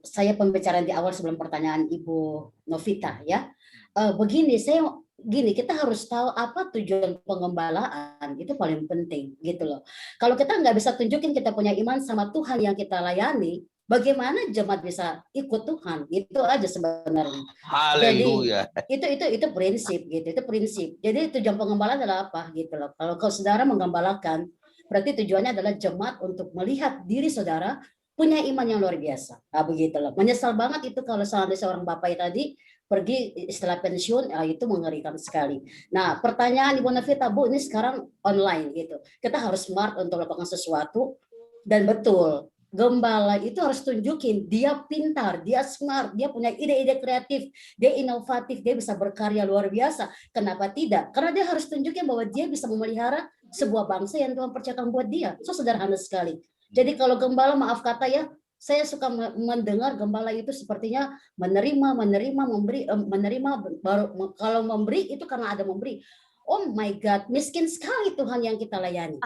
Saya pembicaraan di awal sebelum pertanyaan Ibu Novita ya. Begini, kita harus tahu apa tujuan pengembalaan, itu paling penting gitu loh. Kalau kita nggak bisa tunjukin kita punya iman sama Tuhan yang kita layani, bagaimana jemaat bisa ikut Tuhan? Itu aja sebenarnya. Haleluya. Jadi itu prinsip gitu, itu prinsip. Jadi tujuan pengembalaan adalah apa gitu loh. Kalau saudara menggembalakan, berarti tujuannya adalah jemaat untuk melihat diri saudara punya iman yang luar biasa. Begitu loh. Menyesal banget itu kalau seandainya seorang bapak tadi pergi istilah pensiun, itu mengerikan sekali. Nah, pertanyaan Ibu Novita, Bu, ini sekarang online gitu. Kita harus smart untuk melakukan sesuatu, dan betul, gembala itu harus tunjukin dia pintar, dia smart, dia punya ide-ide kreatif, dia inovatif, dia bisa berkarya luar biasa. Kenapa tidak? Karena dia harus tunjukin bahwa dia bisa memelihara sebuah bangsa yang Tuhan percayakan buat dia. So sederhana sekali. Jadi kalau gembala, maaf kata ya, saya suka mendengar gembala itu sepertinya menerima, memberi, menerima, baru kalau memberi itu karena ada memberi. Oh my God, miskin sekali Tuhan yang kita layani.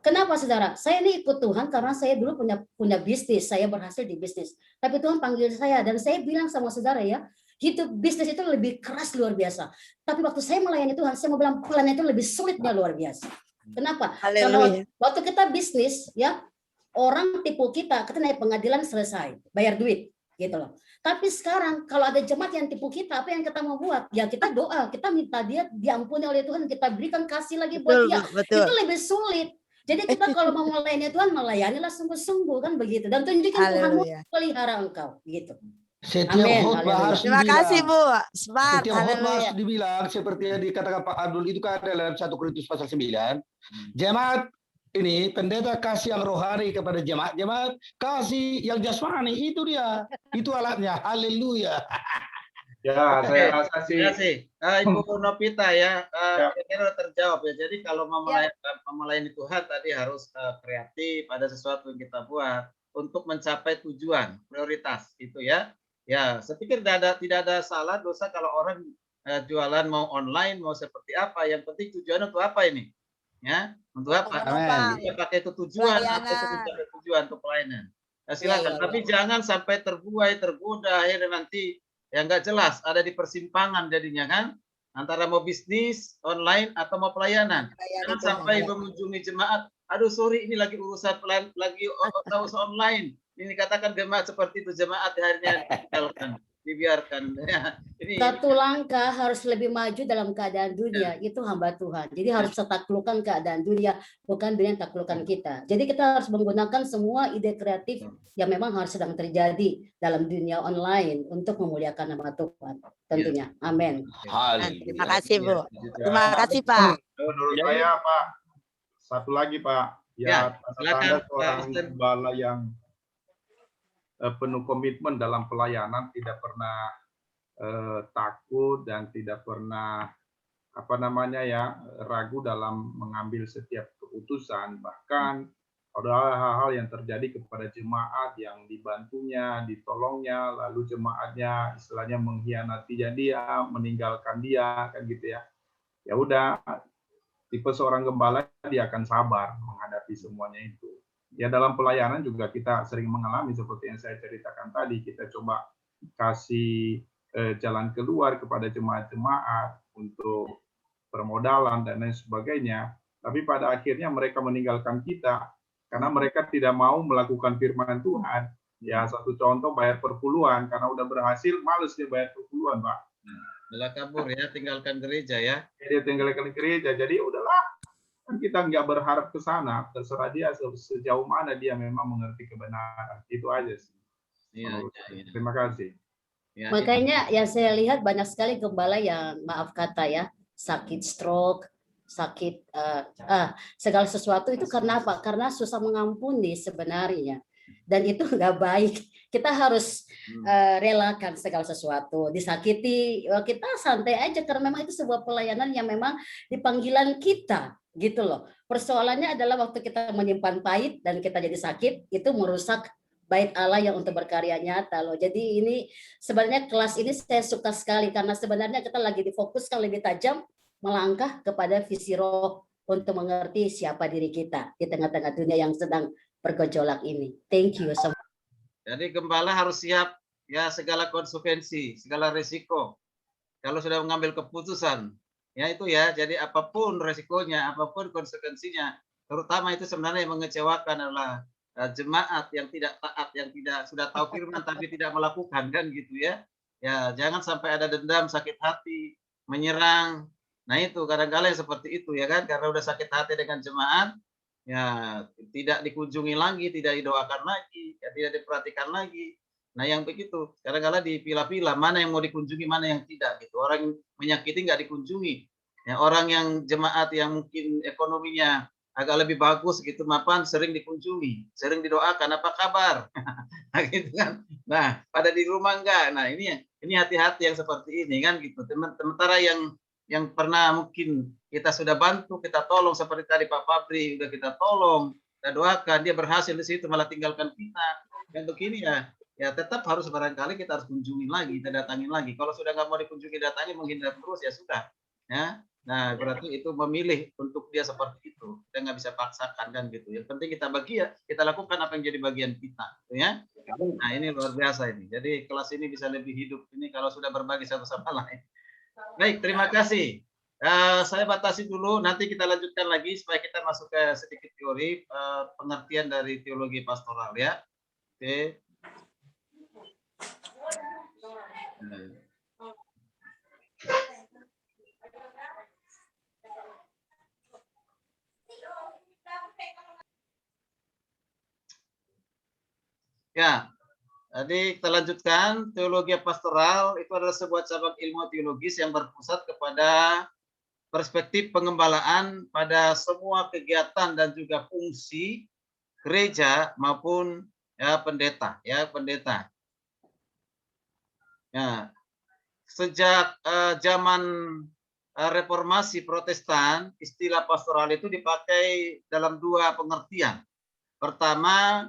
Kenapa saudara? Saya ini ikut Tuhan karena saya dulu punya bisnis, saya berhasil di bisnis. Tapi Tuhan panggil saya dan saya bilang sama saudara ya, gitu bisnis itu lebih keras luar biasa. Tapi waktu saya melayani Tuhan, saya mau bilang pelan itu lebih sulitnya luar biasa. Kenapa? Karena waktu kita bisnis ya, orang tipu kita naik pengadilan selesai, bayar duit, gitu loh. Tapi sekarang kalau ada jemaat yang tipu kita, apa yang kita mau buat? Ya kita doa, kita minta dia diampuni oleh Tuhan, kita berikan kasih lagi buat dia. Betul. Itu lebih sulit. Jadi kita kalau mau melayani Tuhan, melayanilah sungguh-sungguh kan begitu. Dan tunjukkan Tuhan mau pelihara engkau, gitu. Setiap khotbah harus terima kasih Bu. Smart. Setiap khotbah harus dibilang seperti yang dikatakan Pak Abdul itu kan dalam 1 Korintus pasal 9. Jemaat ini pendeta kasih yang rohani kepada jemaat kasih yang jasmani, itu dia, itu alatnya. Haleluya. Ya, saya rasa sih. Terima kasih. Ibu Novita ya, kira-kira terjawab ya. Jadi kalau melayani Tuhan tadi harus kreatif, ada sesuatu yang kita buat untuk mencapai tujuan, prioritas itu ya. Ya, saya pikir tidak ada salah dosa kalau orang jualan mau online, mau seperti apa. Yang penting tujuan untuk apa ini? Ya, untuk apa? Kita pakai itu tujuan, apa itu tujuan untuk pelayanan. Ya, silakan. Tapi jangan sampai terbuai, tergoda, akhirnya nanti yang nggak jelas, ada di persimpangan jadinya kan, antara mau bisnis online atau mau pelayanan. Jangan sampai mengunjungi jemaat, aduh sorry ini lagi urusan online. Ini katakan jemaat seperti itu, jemaat akhirnya dibiarkan. Ini satu langkah harus lebih maju dalam keadaan dunia, itu hamba Tuhan. Jadi harus taklukkan keadaan dunia, bukan dunia taklukkan kita. Jadi kita harus menggunakan semua ide kreatif yang memang harus sedang terjadi dalam dunia online untuk memuliakan nama Tuhan. Tentunya. Amin. Terima kasih Bu. Terima kasih Pak. Menurut saya Pak, satu lagi Pak, ya tanda seorang gembala yang penuh komitmen dalam pelayanan, tidak pernah takut dan tidak pernah ragu dalam mengambil setiap keputusan. Bahkan ada hal-hal yang terjadi kepada jemaat yang dibantunya, ditolongnya, lalu jemaatnya istilahnya mengkhianati dia, meninggalkan dia, kan gitu ya. Ya udah, tipe seorang gembala dia akan sabar menghadapi semuanya itu. Ya dalam pelayanan juga kita sering mengalami seperti yang saya ceritakan tadi, kita coba kasih jalan keluar kepada jemaat-jemaat untuk permodalan dan lain sebagainya, tapi pada akhirnya mereka meninggalkan kita karena mereka tidak mau melakukan firman Tuhan. Ya satu contoh, bayar perpuluhan, karena udah berhasil males dia bayar perpuluhan Pak. Malah kabur ya, tinggalkan gereja ya. Dia tinggalkan gereja. Jadi udahlah, kan kita nggak berharap ke sana. Terserah dia sejauh mana dia memang mengerti kebenaran. Itu aja sih. Iya, Terima kasih. Ya, Makanya yang saya lihat banyak sekali gembala yang maaf kata ya, sakit stroke, sakit segala sesuatu itu karena apa? Karena susah mengampuni sebenarnya. Dan itu nggak baik. Kita harus relakan segala sesuatu. Disakiti, kita santai aja karena memang itu sebuah pelayanan yang memang dipanggilan kita, gitu loh. Persoalannya adalah waktu kita menyimpan pahit dan kita jadi sakit, itu merusak bait Allah yang untuk berkarya nyata loh. Jadi ini sebenarnya kelas ini saya suka sekali karena sebenarnya kita lagi difokuskan lebih tajam melangkah kepada visi roh untuk mengerti siapa diri kita di tengah-tengah dunia yang sedang bergejolak ini. Thank you so much. Jadi gembala harus siap ya segala konsekuensi, segala risiko. Kalau sudah mengambil keputusan, ya itu ya. Jadi apapun resikonya, apapun konsekuensinya, terutama itu sebenarnya yang mengecewakan adalah jemaat yang tidak taat, yang tidak sudah tahu firman tapi tidak melakukan, kan gitu ya. Ya, jangan sampai ada dendam, sakit hati, menyerang. Nah, itu kadang-kadang yang seperti itu ya kan, karena udah sakit hati dengan jemaat, ya tidak dikunjungi lagi, tidak didoakan lagi, ya tidak diperhatikan lagi. Nah, yang begitu kadang-kadang dipilah-pilah mana yang mau dikunjungi, mana yang tidak gitu. Orang yang menyakiti nggak dikunjungi. Ya, orang yang jemaat yang mungkin ekonominya agak lebih bagus gitu, mapan sering dikunjungi, sering didoakan, apa kabar? Nah, gitu kan. Nah, pada di rumah enggak. Nah, ini hati-hati yang seperti ini kan gitu. Sementara yang pernah mungkin kita sudah bantu, kita tolong seperti tadi Pak Fabri udah kita tolong, kita doakan, dia berhasil di situ malah tinggalkan kita. Dan begini ya tetap harus barangkali kita harus kunjungi lagi, kita datangin lagi. Kalau sudah nggak mau dikunjungi, datangi, menghindar terus ya sudah. Ya, nah berarti itu memilih untuk dia seperti itu. Kita nggak bisa paksakan kan gitu. Yang penting kita bagi ya, kita lakukan apa yang jadi bagian kita, gitu ya. Nah ini luar biasa ini. Jadi kelas ini bisa lebih hidup ini kalau sudah berbagi satu sama lain. Baik, terima kasih. Saya batasi dulu, nanti kita lanjutkan lagi supaya kita masuk ke sedikit teori pengertian dari teologi pastoral ya. Oke. Ya, jadi kita lanjutkan. Teologi pastoral itu adalah sebuah cabang ilmu teologis yang berpusat kepada perspektif pengembalaan pada semua kegiatan dan juga fungsi gereja maupun ya pendeta. Ya, sejak zaman reformasi Protestan, istilah pastoral itu dipakai dalam dua pengertian. Pertama,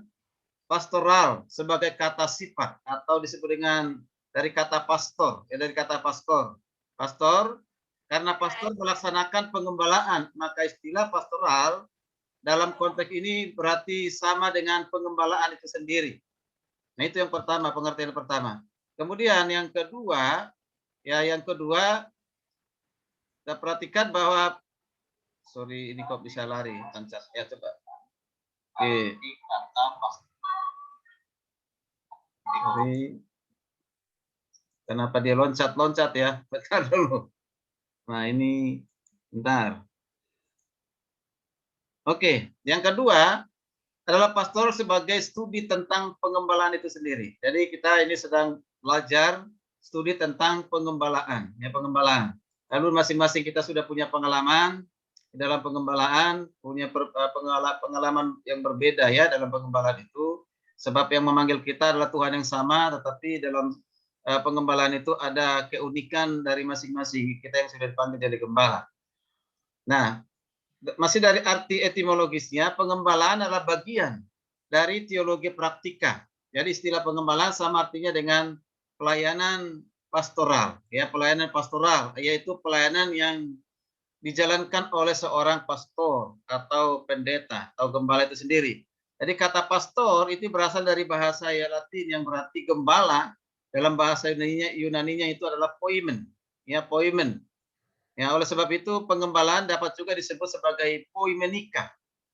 pastoral sebagai kata sifat atau disebut dengan dari kata pastor, ya dari kata pastor. Pastor, karena pastor melaksanakan pengembalaan, maka istilah pastoral dalam konteks ini berarti sama dengan pengembalaan itu sendiri. Nah, itu yang pertama, pengertian pertama. Kemudian yang kedua, kita perhatikan bahwa sorry ini kok bisa lari, lancar. Ya coba. Oke. Sorry. Kenapa dia loncat-loncat ya? Bentar dulu. Nah, ini bentar. Oke, yang kedua adalah pastoral sebagai studi tentang pengembalaan itu sendiri. Jadi kita ini sedang belajar studi tentang pengembalaan, ya pengembalaan. Lalu masing-masing kita sudah punya pengalaman dalam pengembalaan, punya pengalaman yang berbeda ya dalam pengembalaan itu. Sebab yang memanggil kita adalah Tuhan yang sama, tetapi dalam pengembalaan itu ada keunikan dari masing-masing kita yang sudah dipanggil jadi gembala. Nah, masih dari arti etimologisnya, pengembalaan adalah bagian dari teologi praktika. Jadi istilah pengembalaan sama artinya dengan pelayanan pastoral, ya pelayanan pastoral, yaitu pelayanan yang dijalankan oleh seorang pastor atau pendeta atau gembala itu sendiri. Jadi kata pastor itu berasal dari bahasa Latin yang berarti gembala. Dalam bahasa Yunaninya itu adalah poimen, ya poimen. Ya, oleh sebab itu pengembalaan dapat juga disebut sebagai poimenika.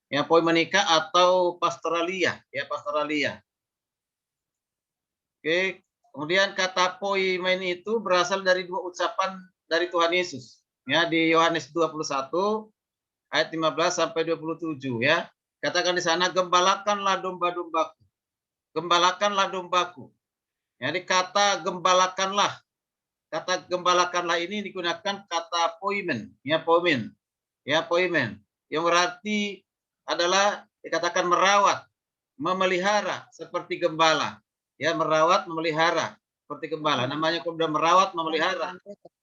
Ya, poimenika atau pastoralia, ya pastoralia. Oke, Kemudian kata poimen itu berasal dari dua ucapan dari Tuhan Yesus. Ya, di Yohanes 21 ayat 15 sampai 27 ya. Katakan di sana, gembalakanlah domba-dombaku. Gembalakanlah dombaku. Jadi kata gembalakanlah. Kata gembalakanlah ini digunakan kata poimen, ya poimen. Ya poimen. Yang berarti adalah dikatakan merawat, memelihara seperti gembala. Ya, merawat, memelihara seperti gembala. Namanya kemudian merawat, memelihara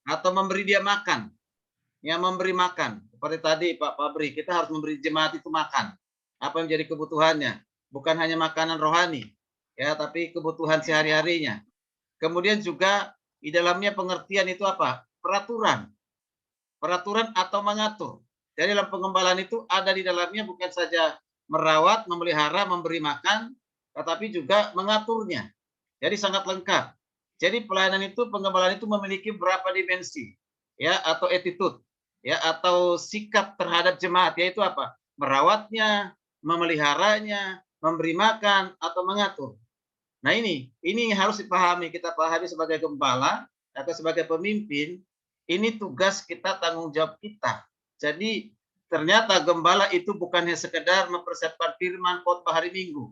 atau memberi dia makan. Ya, memberi makan. Seperti tadi Pak Fabri, kita harus memberi jemaat itu makan. Apa yang menjadi kebutuhannya? Bukan hanya makanan rohani, ya, tapi kebutuhan sehari-harinya. Kemudian juga di dalamnya pengertian itu apa? Peraturan. Peraturan atau mengatur. Jadi dalam pengembalaan itu ada di dalamnya bukan saja merawat, memelihara, memberi makan, tetapi juga mengaturnya. Jadi sangat lengkap. Jadi pelayanan itu, pengembalaan itu memiliki beberapa dimensi, ya, atau attitude, ya, atau sikap terhadap jemaat, yaitu apa? Merawatnya, memeliharanya, memberi makan, atau mengatur. Nah ini harus dipahami, kita pahami sebagai gembala atau sebagai pemimpin, ini tugas kita, tanggung jawab kita. Jadi ternyata gembala itu bukan hanya sekedar mempersiapkan firman khotbah hari Minggu.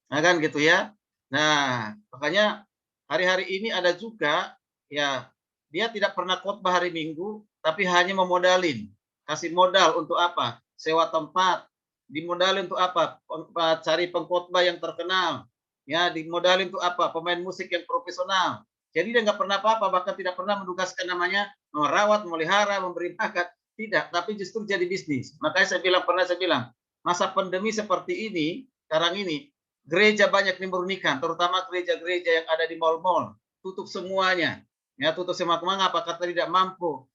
Nah kan gitu ya. Nah, makanya hari-hari ini ada juga ya, dia tidak pernah khotbah hari Minggu, tapi hanya memodalin, kasih modal untuk apa? Sewa tempat, dimodalin untuk apa? Cari pengkhotbah yang terkenal, ya, dimodalin untuk apa? Pemain musik yang profesional. Jadi dia nggak pernah apa-apa, bahkan tidak pernah menugaskan namanya merawat, memelihara, memberi makan, tidak, tapi justru jadi bisnis. Makanya saya bilang, masa pandemi seperti ini, sekarang ini, gereja banyak dimurnikan, terutama gereja-gereja yang ada di mal-mal, tutup semuanya, ya, tutup semua. Mengapa? Karena tidak mampu,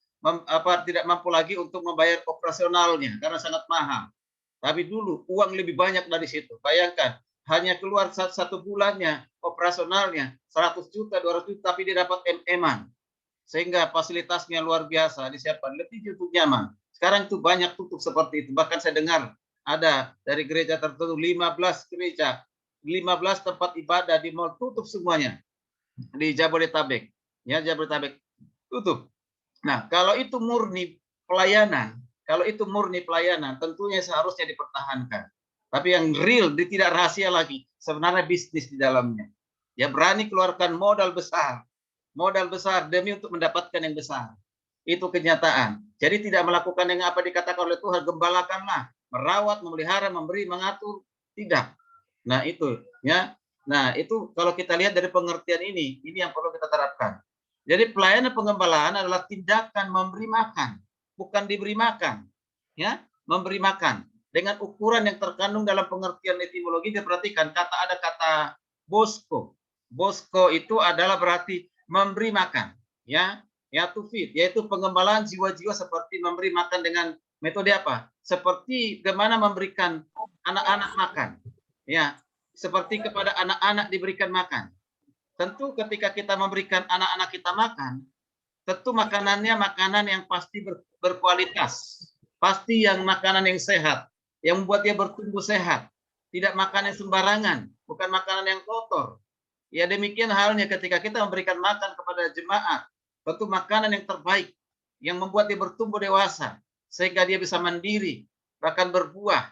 tidak mampu lagi untuk membayar operasionalnya karena sangat mahal. Tapi dulu uang lebih banyak dari situ. Bayangkan, hanya keluar satu bulannya operasionalnya 100 juta, 200 juta, tapi dia dapat MM-an. Sehingga fasilitasnya luar biasa disiapkan, lebih cukup nyaman. Sekarang itu banyak tutup seperti itu. Bahkan saya dengar ada dari gereja tertentu 15 gereja, 15 tempat ibadah di mall tutup semuanya di Jabodetabek. Ya, Jabodetabek tutup. Nah, kalau itu murni pelayanan, tentunya seharusnya dipertahankan. Tapi yang real, tidak rahasia lagi, sebenarnya bisnis di dalamnya. Ya, berani keluarkan modal besar demi untuk mendapatkan yang besar. Itu kenyataan. Jadi tidak melakukan yang apa dikatakan oleh Tuhan, gembalakanlah, merawat, memelihara, memberi, mengatur, tidak. Nah, itu ya. Nah, itu kalau kita lihat dari pengertian ini yang perlu kita terapkan. Jadi pelayanan pengembalaan adalah tindakan memberi makan, bukan diberi makan. Ya, memberi makan dengan ukuran yang terkandung dalam pengertian etimologi. Diperhatikan ada kata bosko. Bosko itu adalah berarti memberi makan, ya to feed, yaitu pengembalaan jiwa-jiwa seperti memberi makan dengan metode apa? Seperti bagaimana memberikan anak-anak makan, ya, seperti kepada anak-anak diberikan makan. Tentu ketika kita memberikan anak-anak kita makan, tentu makanannya makanan yang pasti berkualitas, pasti yang makanan yang sehat, yang membuat dia bertumbuh sehat, tidak makanan sembarangan, bukan makanan yang kotor. Ya, demikian halnya ketika kita memberikan makan kepada jemaat, tentu makanan yang terbaik, yang membuat dia bertumbuh dewasa, sehingga dia bisa mandiri, bahkan berubah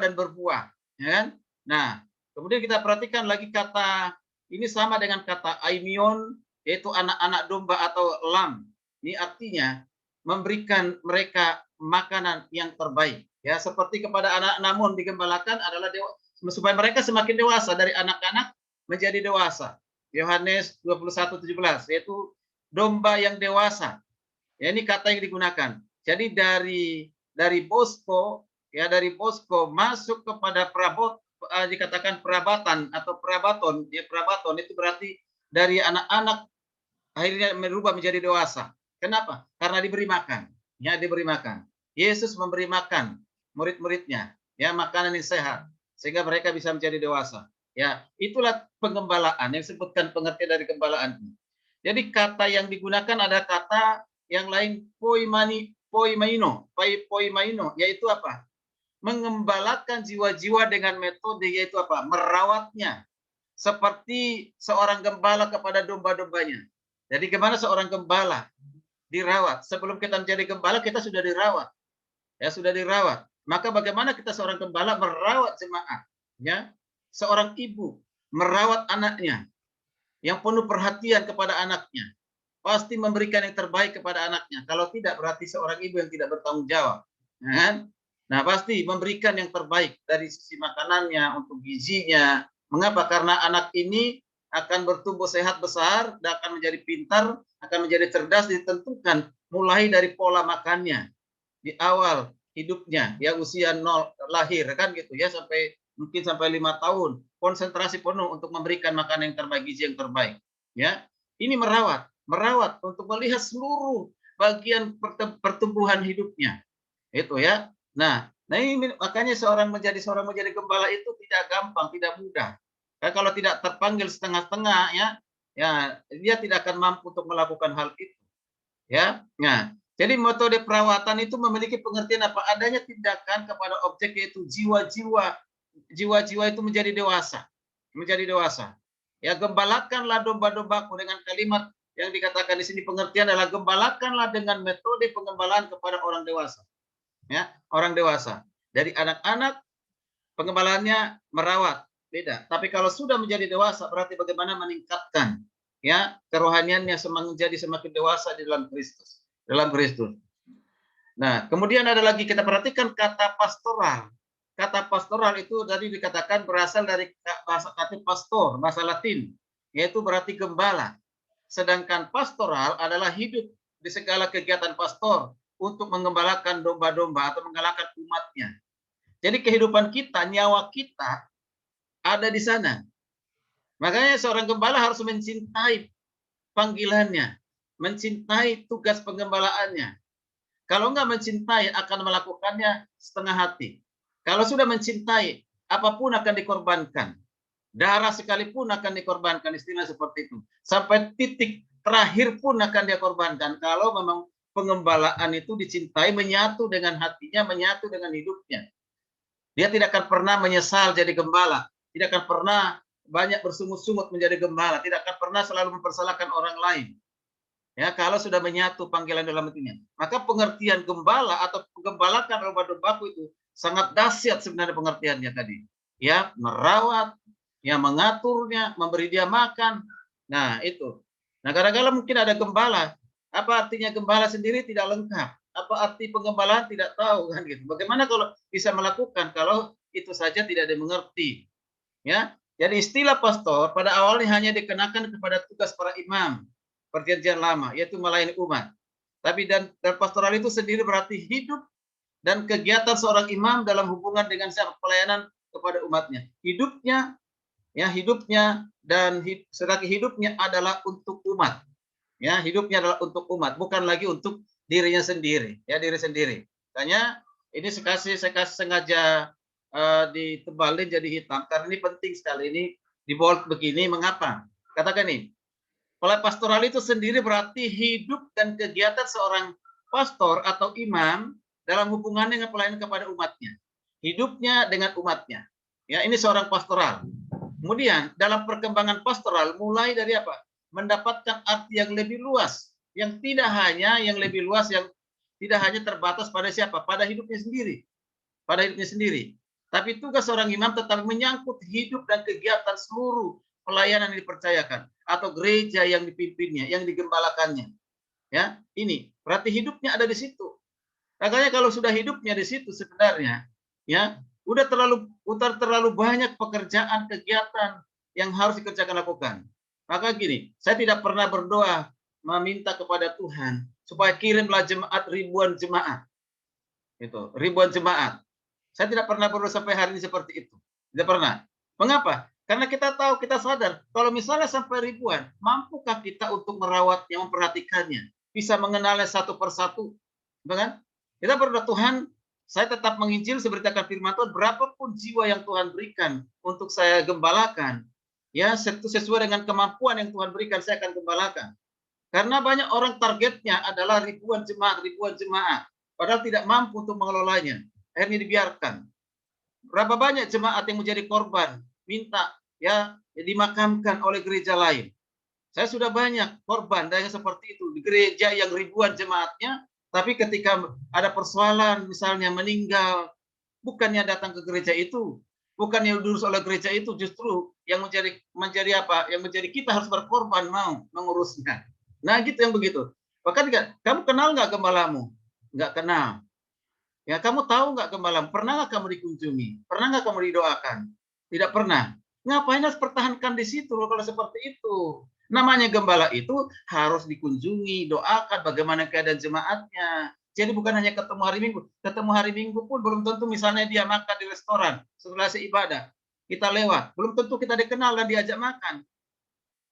dan berbuah. Ya kan? Nah, kemudian kita perhatikan lagi kata, ini sama dengan kata aimion, yaitu anak-anak domba atau lam. Ini artinya memberikan mereka makanan yang terbaik. Ya, seperti kepada anak, namun digembalakan adalah supaya mereka semakin dewasa, dari anak-anak menjadi dewasa. Yohanes 21:17, yaitu domba yang dewasa. Ya, ini kata yang digunakan. Jadi dari bosko, ya, dari bosko masuk kepada dikatakan perabatan atau perabaton. Ya, perabaton itu berarti dari anak-anak akhirnya berubah menjadi dewasa. Kenapa? Karena diberi makan. Ya, diberi makan. Yesus memberi makan murid-muridnya, ya, makanan yang sehat, sehingga mereka bisa menjadi dewasa. Ya, itulah pengembalaan yang disebutkan pengertian dari gembalaan. Jadi kata yang digunakan ada kata yang lain, poimaino, yaitu apa? Mengembalakan jiwa-jiwa dengan metode, yaitu apa? Merawatnya, seperti seorang gembala kepada domba-dombanya. Jadi gimana seorang gembala dirawat? Sebelum kita menjadi gembala kita sudah dirawat. Ya, sudah dirawat. Maka bagaimana kita seorang gembala merawat jemaat? Ya, seorang ibu merawat anaknya yang penuh perhatian kepada anaknya. Pasti memberikan yang terbaik kepada anaknya. Kalau tidak berarti seorang ibu yang tidak bertanggung jawab. Ya. Nah, pasti memberikan yang terbaik dari sisi makanannya, untuk gizinya. Mengapa? Karena anak ini akan bertumbuh sehat besar, dan akan menjadi pintar, akan menjadi cerdas, ditentukan mulai dari pola makannya di awal hidupnya, ya usia 0 lahir kan gitu ya, sampai mungkin sampai 5 tahun, konsentrasi penuh untuk memberikan makanan yang terbaik, gizi yang terbaik. Ya, ini merawat untuk melihat seluruh bagian pertumbuhan hidupnya, itu ya. Nah ini makanya seorang menjadi gembala itu tidak gampang, tidak mudah. Kalau tidak terpanggil setengah-setengah ya dia tidak akan mampu untuk melakukan hal itu. Ya, nah jadi metode perawatan itu memiliki pengertian apa adanya tindakan kepada objek, yaitu jiwa-jiwa itu menjadi dewasa, Ya, gembalakanlah domba-dombaku, dengan kalimat yang dikatakan di sini pengertian adalah gembalakanlah dengan metode pengembalaan kepada orang dewasa. Ya, orang dewasa. Dari anak-anak pengembalaannya merawat, beda. Tapi kalau sudah menjadi dewasa berarti bagaimana meningkatkan ya kerohaniannya menjadi semakin dewasa di dalam Kristus. Nah, kemudian ada lagi kita perhatikan kata pastoral. Kata pastoral itu tadi dikatakan berasal dari bahasa kata pastor, bahasa Latin, yaitu berarti gembala. Sedangkan pastoral adalah hidup di segala kegiatan pastor untuk mengembalakan domba-domba atau menggembalakan umatnya. Jadi kehidupan kita, nyawa kita ada di sana. Makanya seorang gembala harus mencintai panggilannya, mencintai tugas pengembalaannya. Kalau enggak mencintai, akan melakukannya setengah hati. Kalau sudah mencintai, apapun akan dikorbankan. Darah sekalipun akan dikorbankan, istilah seperti itu. Sampai titik terakhir pun akan dia korbankan. Kalau memang pengembalaan itu dicintai, menyatu dengan hatinya, menyatu dengan hidupnya. Dia tidak akan pernah menyesal jadi gembala. Tidak akan pernah banyak bersungut-sungut menjadi gembala. Tidak akan pernah selalu mempersalahkan orang lain. Ya, kalau sudah menyatu panggilan dalam hatinya. Maka pengertian gembala atau penggembalakan domba-dombaku itu sangat dahsyat sebenarnya pengertiannya tadi. Ya, merawat, ya mengaturnya, memberi dia makan. Nah, itu. Nah, kadang-kadang mungkin ada gembala. Apa artinya gembala sendiri tidak lengkap? Apa arti penggembalaan tidak tahu kan gitu. Bagaimana kalau bisa melakukan kalau itu saja tidak dimengerti? Ya. Jadi istilah pastor pada awalnya hanya dikenakan kepada tugas para imam Perjanjian Lama, yaitu melayani umat. Tapi dan pastoral itu sendiri berarti hidup dan kegiatan seorang imam dalam hubungan dengan siapa, pelayanan kepada umatnya. Hidupnya dan sedangkan hidupnya adalah untuk umat. Ya, hidupnya adalah untuk umat, bukan lagi untuk dirinya sendiri, ya diri sendiri. Makanya ini saya kasih sengaja ditebalin jadi hitam karena ini penting sekali, ini di bold begini. Mengapa? Katakan nih, pastoral itu sendiri berarti hidup dan kegiatan seorang pastor atau imam dalam hubungannya dengan pelayanan kepada umatnya. Hidupnya dengan umatnya. Ya, ini seorang pastoral. Kemudian dalam perkembangan pastoral mulai dari apa? Mendapatkan arti yang lebih luas, yang tidak hanya terbatas pada siapa? Pada hidupnya sendiri. Tapi tugas seorang imam tetap menyangkut hidup dan kegiatan seluruh pelayanan yang dipercayakan atau gereja yang dipimpinnya, yang digembalakannya. Ya, ini berarti hidupnya ada di situ. Makanya kalau sudah hidupnya di situ sebenarnya, ya, udah terlalu banyak pekerjaan kegiatan yang harus dikerjakan lakukan. Maka gini, saya tidak pernah berdoa meminta kepada Tuhan supaya kirimlah jemaat ribuan jemaat. Itu, ribuan jemaat. Saya tidak pernah berdoa sampai hari ini seperti itu. Tidak pernah. Mengapa? Karena kita tahu, kita sadar, kalau misalnya sampai ribuan, mampukah kita untuk merawatnya, memperhatikannya, bisa mengenalnya satu persatu, kan? Kita berdoa, Tuhan, saya tetap menginjil seberitakan firman Tuhan, berapapun jiwa yang Tuhan berikan untuk saya gembalakan, ya sesuai dengan kemampuan yang Tuhan berikan, saya akan gembalakan. Karena banyak orang targetnya adalah ribuan jemaat, padahal tidak mampu untuk mengelolanya. Akhirnya dibiarkan. Berapa banyak jemaat yang menjadi korban, minta ya dimakamkan oleh gereja lain. Saya sudah banyak korban dari yang seperti itu di gereja yang ribuan jemaatnya, tapi ketika ada persoalan misalnya meninggal, bukannya datang ke gereja itu, bukannya diurus oleh gereja itu, justru yang menjadi apa? Yang menjadi kita harus berkorban mau mengurusnya. Nah, gitu yang begitu. Bahkan kamu kenal nggak gembalamu? Nggak kenal. Ya, kamu tahu nggak gembalamu? Pernah nggak kamu dikunjungi? Pernah nggak kamu didoakan? Tidak pernah. Ngapain harus pertahankan di situ loh kalau seperti itu? Namanya gembala itu harus dikunjungi, doakan bagaimana keadaan jemaatnya. Jadi bukan hanya ketemu hari Minggu. Ketemu hari Minggu pun belum tentu misalnya dia makan di restoran setelah ibadah. Kita lewat. Belum tentu kita dikenal dan diajak makan.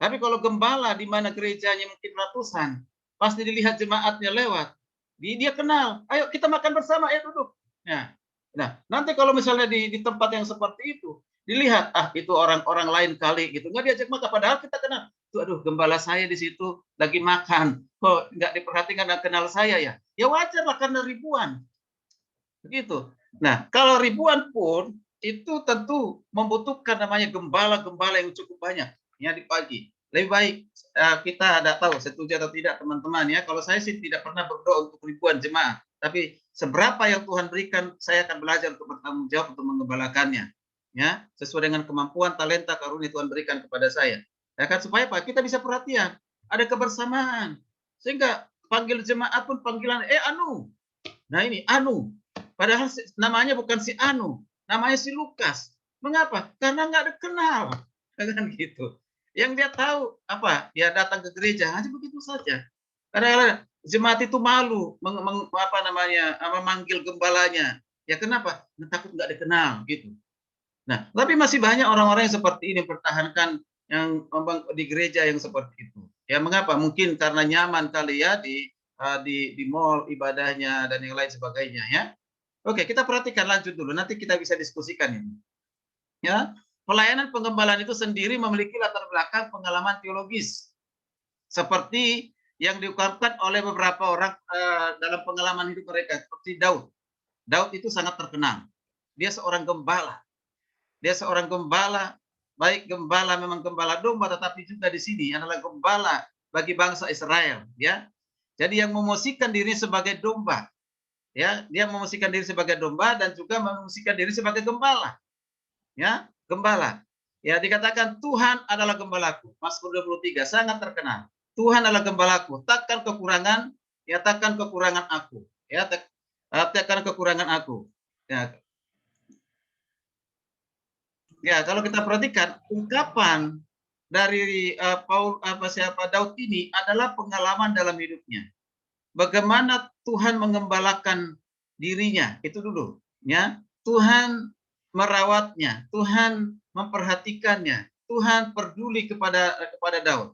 Tapi kalau gembala di mana gerejanya mungkin ratusan, pasti dilihat jemaatnya lewat. Dia kenal. Ayo kita makan bersama, ayo duduk. Nah, nanti kalau misalnya di tempat yang seperti itu, dilihat, itu orang-orang lain kali gitu. Nggak diajak makan, padahal kita kenal. Tuh, aduh, gembala saya di situ lagi makan. Kok nggak diperhatikan dan kenal saya ya? Ya wajar lah karena ribuan. Begitu. Nah, kalau ribuan pun itu tentu membutuhkan namanya gembala-gembala yang cukup banyak ya di pagi. Lebih baik kita tidak tahu setuju atau tidak teman-teman ya. Kalau saya sih tidak pernah berdoa untuk ribuan jemaat, tapi seberapa yang Tuhan berikan saya akan belajar untuk bertanggung jawab untuk menggembalakannya. Ya, sesuai dengan kemampuan, talenta, karunia Tuhan berikan kepada saya. Ya kan supaya Pak kita bisa perhatian, ada kebersamaan. Sehingga panggil jemaat pun panggilan Anu. Nah ini Anu. Padahal namanya bukan si Anu, namanya si Lukas. Mengapa? Karena nggak dikenal, kan gitu. Yang dia tahu apa? Dia datang ke gereja, hanya begitu saja. Karena jemaat itu malu memanggil gembalanya. Ya kenapa? Takut nggak dikenal, gitu. Nah, tapi masih banyak orang-orang yang seperti ini pertahankan yang di gereja yang seperti itu. Ya mengapa? Mungkin karena nyaman kali ya di mall ibadahnya dan yang lain sebagainya ya. Oke, kita perhatikan lanjut dulu. Nanti kita bisa diskusikan ini. Ya, pelayanan penggembalaan itu sendiri memiliki latar belakang pengalaman teologis, seperti yang diungkapkan oleh beberapa orang dalam pengalaman hidup mereka, seperti Daud. Daud itu sangat terkenal. Dia seorang gembala. Dia seorang gembala, baik gembala memang gembala domba, tetapi juga di sini adalah gembala bagi bangsa Israel. Ya, jadi yang memosisikan diri sebagai domba. Ya, dia memosisikan diri sebagai domba dan juga memosisikan diri sebagai gembala. Ya, gembala. Ya, dikatakan Tuhan adalah gembalaku. Mazmur 23 sangat terkenal. Tuhan adalah gembalaku, takkan kekurangan, ya takkan kekurangan aku. Ya, takkan kekurangan aku. Ya. Ya, kalau kita perhatikan ungkapan dari Daud ini adalah pengalaman dalam hidupnya. Bagaimana Tuhan mengembalakan dirinya, itu dulu. Ya, Tuhan merawatnya, Tuhan memperhatikannya, Tuhan peduli kepada Daud.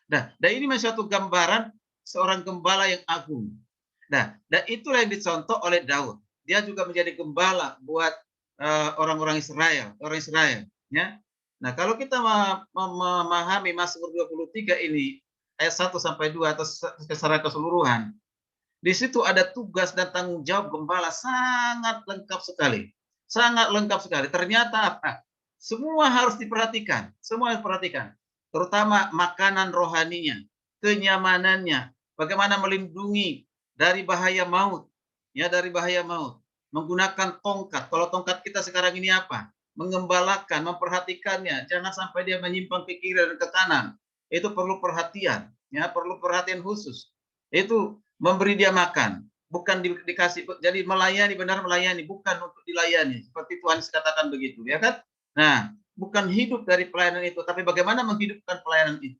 Nah, dan ini masih satu gambaran seorang gembala yang agung. Nah, dan itulah yang dicontoh oleh Daud. Dia juga menjadi gembala buat orang-orang Israel, orang Israel. Ya. Nah, kalau kita memahami Mazmur 23 ini ayat 1 sampai 2 atau secara keseluruhan, di situ ada tugas dan tanggung jawab gembala sangat lengkap sekali. Sangat lengkap sekali. Ternyata apa? Semua harus diperhatikan. Semua harus diperhatikan. Terutama makanan rohaninya, kenyamanannya, bagaimana melindungi dari bahaya maut. Ya, dari bahaya maut. Menggunakan tongkat. Kalau tongkat kita sekarang ini apa? Mengembalakan, memperhatikannya. Jangan sampai dia menyimpang ke kiri dan ke kanan. Itu perlu perhatian. Ya, perlu perhatian khusus. Itu memberi dia makan, bukan dikasih. Jadi melayani, benar melayani, bukan untuk dilayani. Seperti Tuhan katakan begitu, ya kan? Nah, bukan hidup dari pelayanan itu, tapi bagaimana menghidupkan pelayanan itu.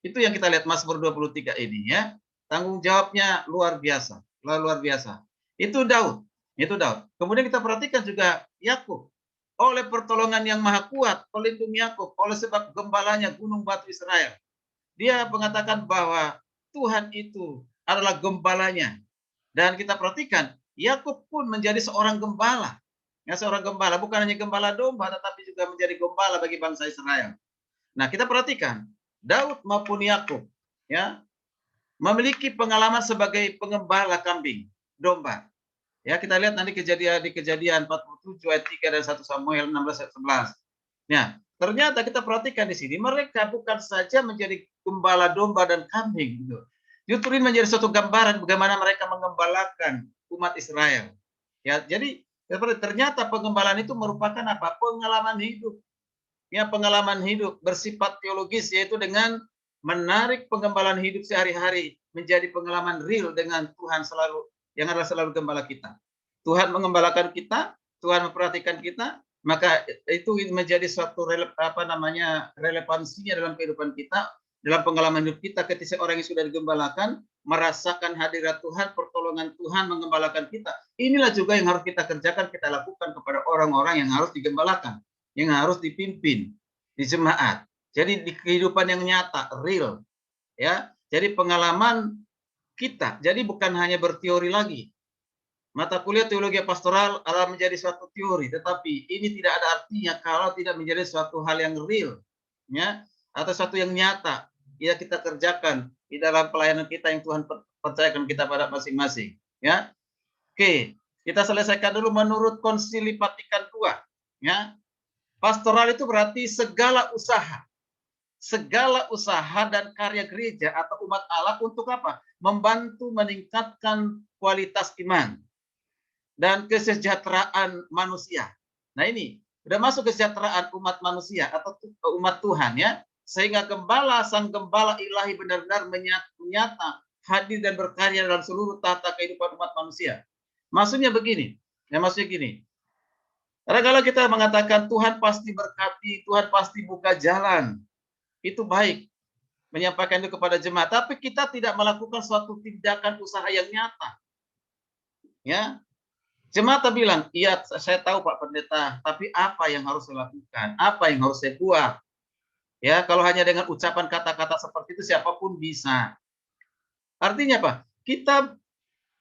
Itu yang kita lihat Mazmur 23 ini, ya. Tanggung jawabnya luar biasa, luar biasa. Itu Daud, itu Daud. Kemudian kita perhatikan juga Yakub. Oleh pertolongan yang maha kuat, pelindung Yakub, oleh sebab gembalanya gunung batu Israel. Dia mengatakan bahwa Tuhan itu adalah gembalanya. Dan kita perhatikan, Yakub pun menjadi seorang gembala. Ya, seorang gembala, bukan hanya gembala domba, tetapi juga menjadi gembala bagi bangsa Israel. Nah, kita perhatikan, Daud maupun Yakub, ya, memiliki pengalaman sebagai pengembala kambing, domba. Ya, kita lihat nanti di kejadian 47 ayat 3 dan 1 Samuel 16 ayat 11. Ya, ternyata kita perhatikan di sini, mereka bukan saja menjadi gembala domba dan kambing, gitu. Justru ini menjadi suatu gambaran bagaimana mereka mengembalakan umat Israel. Ya, jadi ternyata pengembalaan itu merupakan apa? Pengalaman hidup. Ya, pengalaman hidup bersifat teologis, yaitu dengan menarik pengembalaan hidup sehari-hari menjadi pengalaman real dengan Tuhan selalu, yang adalah selalu gembala kita. Tuhan mengembalakan kita, Tuhan memperhatikan kita, maka itu menjadi suatu relevansinya dalam kehidupan kita, dalam pengalaman hidup kita ketika orang yang sudah digembalakan merasakan hadirat Tuhan, pertolongan Tuhan mengembalakan kita. Inilah juga yang harus kita kerjakan, kita lakukan kepada orang-orang yang harus digembalakan, yang harus dipimpin di jemaat. Jadi di kehidupan yang nyata, real, ya. Jadi pengalaman kita. Jadi bukan hanya berteori lagi. Mata kuliah teologi pastoral adalah menjadi suatu teori, tetapi ini tidak ada artinya kalau tidak menjadi suatu hal yang real, ya, atau suatu yang nyata. Ya, kita kerjakan di dalam pelayanan kita yang Tuhan percayakan kita pada masing-masing. Ya, oke, kita selesaikan dulu menurut Konsili Vatikan II. Ya, pastoral itu berarti segala usaha dan karya gereja atau umat Allah untuk apa? Membantu meningkatkan kualitas iman dan kesejahteraan manusia. Nah, ini sudah masuk kesejahteraan umat manusia atau umat Tuhan, ya. Sehingga sang gembala ilahi benar-benar menyata hadir dan berkarya dalam seluruh tata kehidupan umat manusia. Maksudnya begini, ya, maksudnya gini. Kalau kita mengatakan Tuhan pasti berkati, Tuhan pasti buka jalan, itu baik menyampaikan itu kepada jemaat, tapi kita tidak melakukan suatu tindakan usaha yang nyata. Ya, jemaat bilang, iya saya tahu Pak Pendeta, tapi apa yang harus saya lakukan? Apa yang harus saya buat? Ya, kalau hanya dengan ucapan kata-kata seperti itu siapapun bisa. Artinya apa? Kita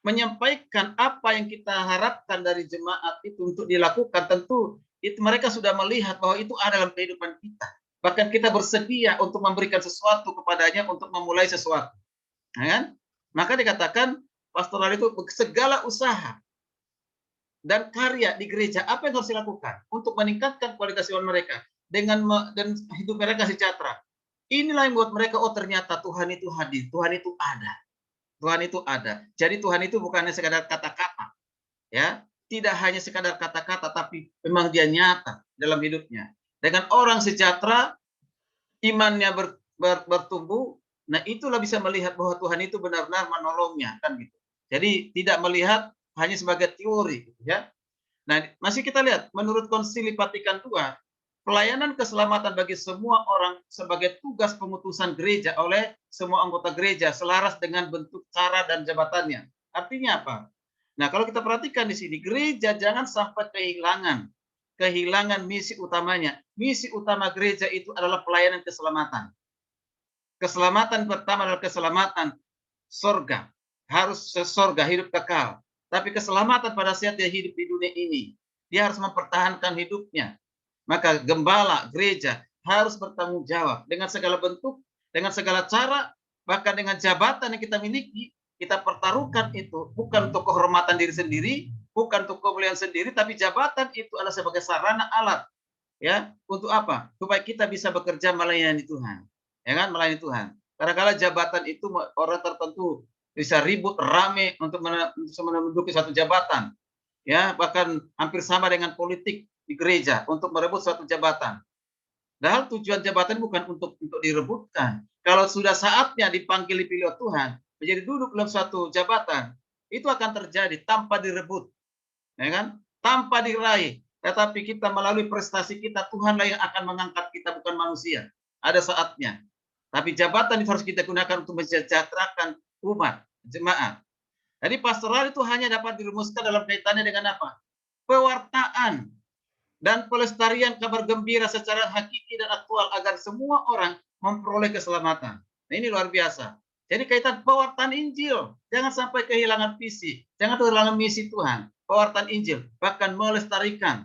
menyampaikan apa yang kita harapkan dari jemaat itu untuk dilakukan, tentu itu mereka sudah melihat bahwa itu ada dalam kehidupan kita. Bahkan kita bersedia untuk memberikan sesuatu kepadanya untuk memulai sesuatu. Ya kan? Maka dikatakan pastoral itu segala usaha dan karya di gereja, apa yang harus dilakukan untuk meningkatkan kualitas iman mereka dan hidup mereka sejahtera. Inilah yang membuat mereka, oh ternyata Tuhan itu hadir, Tuhan itu ada. Tuhan itu ada. Jadi Tuhan itu bukannya sekadar kata-kata. Ya, tidak hanya sekadar kata-kata, tapi memang dia nyata dalam hidupnya. Dengan orang sejahtera, imannya bertumbuh, nah itulah bisa melihat bahwa Tuhan itu benar-benar menolongnya, kan gitu. Jadi tidak melihat hanya sebagai teori, ya. Nah, masih kita lihat menurut Konsili Vatikan II, pelayanan keselamatan bagi semua orang sebagai tugas pengutusan gereja oleh semua anggota gereja selaras dengan bentuk, cara, dan jabatannya. Artinya apa? Nah, kalau kita perhatikan di sini, gereja jangan sampai kehilangan misi utamanya. Misi utama gereja itu adalah pelayanan keselamatan. Keselamatan pertama adalah keselamatan sorga. Harus sorga, hidup kekal. Tapi keselamatan pada saat dia hidup di dunia ini, dia harus mempertahankan hidupnya. Maka gembala gereja harus bertanggung jawab dengan segala bentuk, dengan segala cara, bahkan dengan jabatan yang kita miliki, kita pertaruhkan itu bukan untuk kehormatan diri sendiri, bukan untuk kemuliaan sendiri, tapi jabatan itu adalah sebagai sarana alat, ya, untuk apa? Supaya kita bisa bekerja melayani Tuhan, ya kan, melayani Tuhan. Kadang-kadang jabatan itu orang tertentu bisa ribut rame untuk menduduki satu jabatan, ya, bahkan hampir sama dengan politik di gereja untuk merebut suatu jabatan. Padahal tujuan jabatan bukan untuk direbutkan. Kalau sudah saatnya dipanggil dipilih Tuhan menjadi duduk dalam suatu jabatan, itu akan terjadi tanpa direbut, ya kan? Tanpa diraih. Tetapi kita melalui prestasi kita, Tuhanlah yang akan mengangkat kita, bukan manusia. Ada saatnya. Tapi jabatan itu harus kita gunakan untuk mensejahterakan umat, jemaat. Jadi pastoral itu hanya dapat dirumuskan dalam kaitannya dengan apa? Pewartaan dan pelestarian kabar gembira secara hakiki dan aktual agar semua orang memperoleh keselamatan. Nah, ini luar biasa. Jadi kaitan pewartaan Injil, jangan sampai kehilangan visi, jangan kehilangan misi Tuhan. Pewartaan Injil, bahkan melestarikan.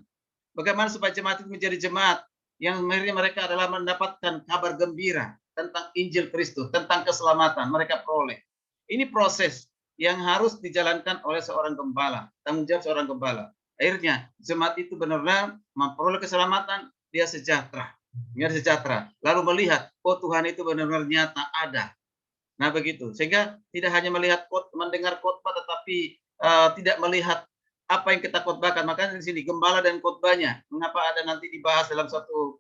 Bagaimana supaya jemaat itu menjadi jemaat yang mereka adalah mendapatkan kabar gembira tentang Injil Kristus, tentang keselamatan mereka peroleh. Ini proses yang harus dijalankan oleh seorang gembala, tanggung jawab seorang gembala. Akhirnya jemaat itu benar-benar memperoleh keselamatan, dia sejahtera. Ingat sejahtera. Lalu melihat, oh Tuhan itu benar-benar nyata ada. Nah begitu. Sehingga tidak hanya melihat mendengar khotbah, tetapi tidak melihat apa yang kita khotbahkan. Makanya di sini gembala dan khotbahnya. Mengapa ada nanti dibahas dalam suatu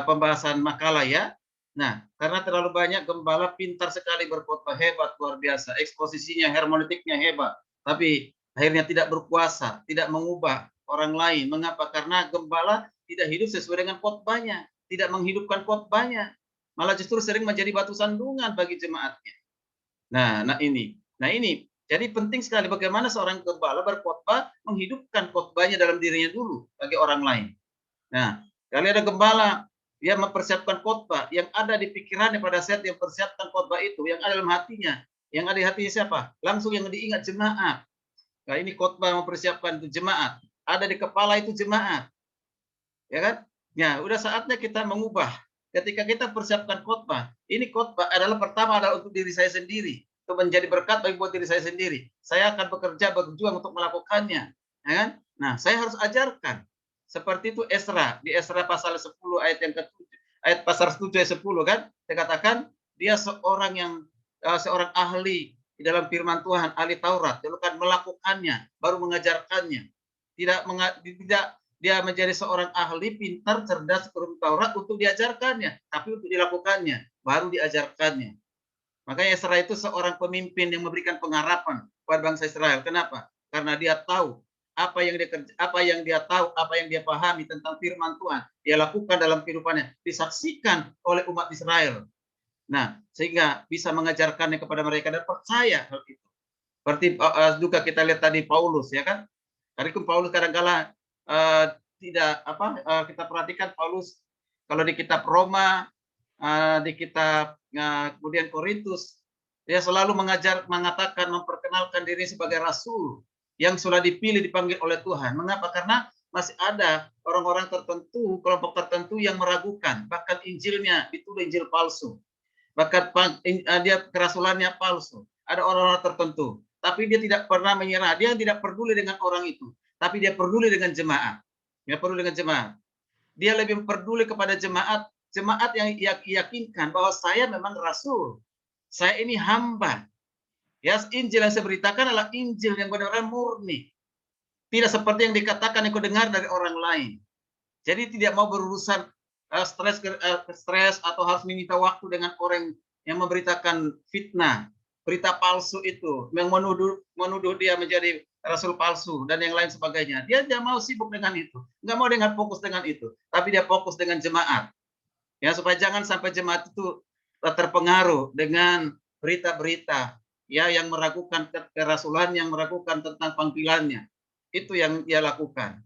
pembahasan makalah ya. Nah, karena terlalu banyak gembala pintar sekali berkhotbah, hebat, luar biasa. Eksposisinya, hermeneutiknya hebat. Tapi akhirnya tidak berkuasa, tidak mengubah orang lain. Mengapa? Karena gembala tidak hidup sesuai dengan khotbahnya, tidak menghidupkan khotbahnya. Malah justru sering menjadi batu sandungan bagi jemaatnya. Nah ini. Jadi penting sekali bagaimana seorang gembala berkhotbah menghidupkan khotbahnya dalam dirinya dulu bagi orang lain. Nah, kali ada gembala dia mempersiapkan khotbah yang ada di pikirannya pada saat dia mempersiapkan khotbah itu, yang ada dalam hatinya. Yang ada di hatinya siapa? Langsung yang diingat jemaat. Nah, ini khotbah mempersiapkan itu jemaat. Ada di kepala itu jemaat. Ya kan? Ya, udah saatnya kita mengubah. Ketika kita persiapkan khotbah, ini khotbah adalah pertama adalah untuk diri saya sendiri, untuk menjadi berkat bagi buat diri saya sendiri. Saya akan bekerja, berjuang untuk melakukannya. Ya kan? Nah, saya harus ajarkan. Seperti itu Esra, di Esra pasal 10 ayat yang ke-7, ayat pasal 7 ayat 10 kan, dikatakan dia seorang ahli di dalam firman Tuhan, ahli Taurat, dia akan melakukannya, baru mengajarkannya. Tidak dia menjadi seorang ahli pintar, cerdas, seperti Taurat untuk diajarkannya, tapi untuk dilakukannya, baru diajarkannya. Makanya Esra itu seorang pemimpin yang memberikan pengharapan kepada bangsa Israel. Kenapa? Karena dia tahu apa yang dia tahu, apa yang dia pahami tentang firman Tuhan, dia lakukan dalam kehidupannya, disaksikan oleh umat Israel. Nah, sehingga bisa mengajarkannya kepada mereka dan percaya hal itu. Seperti juga kita lihat tadi Paulus, ya kan? Karena Paulus kadang-kala kita perhatikan Paulus kalau di kitab Roma, di kitab kemudian Korintus, dia selalu mengatakan, memperkenalkan diri sebagai rasul yang sudah dipilih, dipanggil oleh Tuhan. Mengapa? Karena masih ada orang-orang tertentu, kelompok tertentu yang meragukan. Bahkan Injilnya ditulis Injil palsu. Bahkan dia kerasulannya palsu. Ada orang-orang tertentu. Tapi dia tidak pernah menyerah. Dia tidak peduli dengan orang itu. Tapi dia peduli dengan jemaat. Dia peduli dengan jemaat. Dia lebih peduli kepada jemaat. Jemaat yang yakinkan bahwa saya memang rasul. Saya ini hamba. Ya, Injil yang saya beritakan adalah Injil yang benar-benar murni. Tidak seperti yang dikatakan yang kau dengar dari orang lain. Jadi tidak mau berurusan stres atau harus meminta waktu dengan orang yang memberitakan fitnah, berita palsu itu, yang menuduh dia menjadi rasul palsu dan yang lain sebagainya. Dia tidak mau sibuk dengan itu. Nggak mau dengan fokus dengan itu. Tapi dia fokus dengan jemaat. Ya, supaya jangan sampai jemaat itu terpengaruh dengan berita-berita ya yang meragukan kerasulan, yang meragukan tentang panggilannya. Itu yang dia lakukan.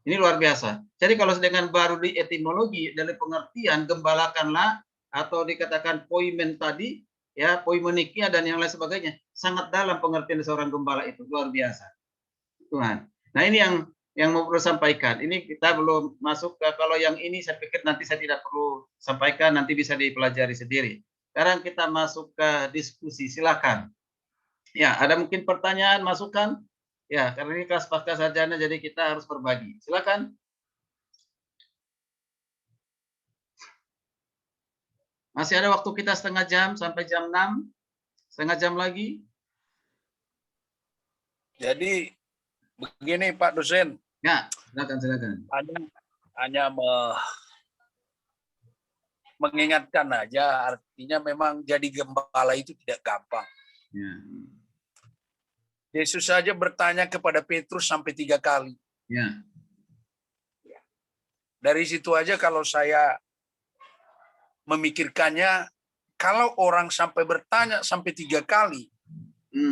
Ini luar biasa. Jadi kalau dengan baru di etimologi dari pengertian gembalakanlah atau dikatakan poimen tadi, ya poimenikia dan yang lain sebagainya, sangat dalam pengertian seorang gembala itu, luar biasa. Tuhan. Nah, ini yang mau perlu sampaikan. Ini kita belum masuk ke, kalau yang ini saya pikir nanti saya tidak perlu sampaikan, nanti bisa dipelajari sendiri. Sekarang kita masuk ke diskusi, silakan. Ya, ada mungkin pertanyaan, masukan? Ya, karena ini kelas pasca sarjana, jadi kita harus berbagi. Silakan. Masih ada waktu kita setengah jam sampai jam 6. Setengah jam lagi. Jadi begini Pak dosen. Ya, silakan. Hanya mengingatkan aja, artinya memang jadi gembala itu tidak gampang. Ya. Yesus saja bertanya kepada Petrus sampai 3 kali. Ya. Dari situ aja kalau saya memikirkannya, kalau orang sampai bertanya sampai 3 kali,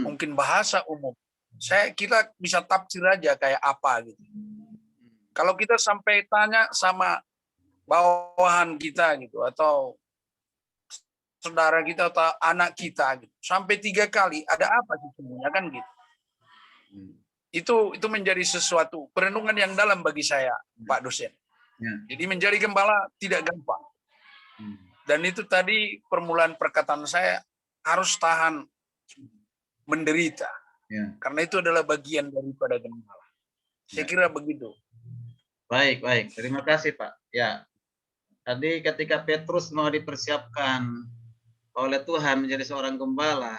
mungkin bahasa umum, saya kira bisa tafsir aja kayak apa gitu. Kalau kita sampai tanya sama bawahan kita gitu, atau saudara kita atau anak kita gitu, sampai 3 kali, ada apa sih sebenarnya kan gitu. Itu menjadi sesuatu perenungan yang dalam bagi saya, Pak dosen. Ya. Jadi menjadi gembala tidak gampang. Dan itu tadi permulaan perkataan saya, harus tahan menderita. Ya. Karena itu adalah bagian daripada gembala. Saya kira begitu. Baik. Terima kasih, Pak. Ya. Tadi ketika Petrus mau dipersiapkan oleh Tuhan menjadi seorang gembala,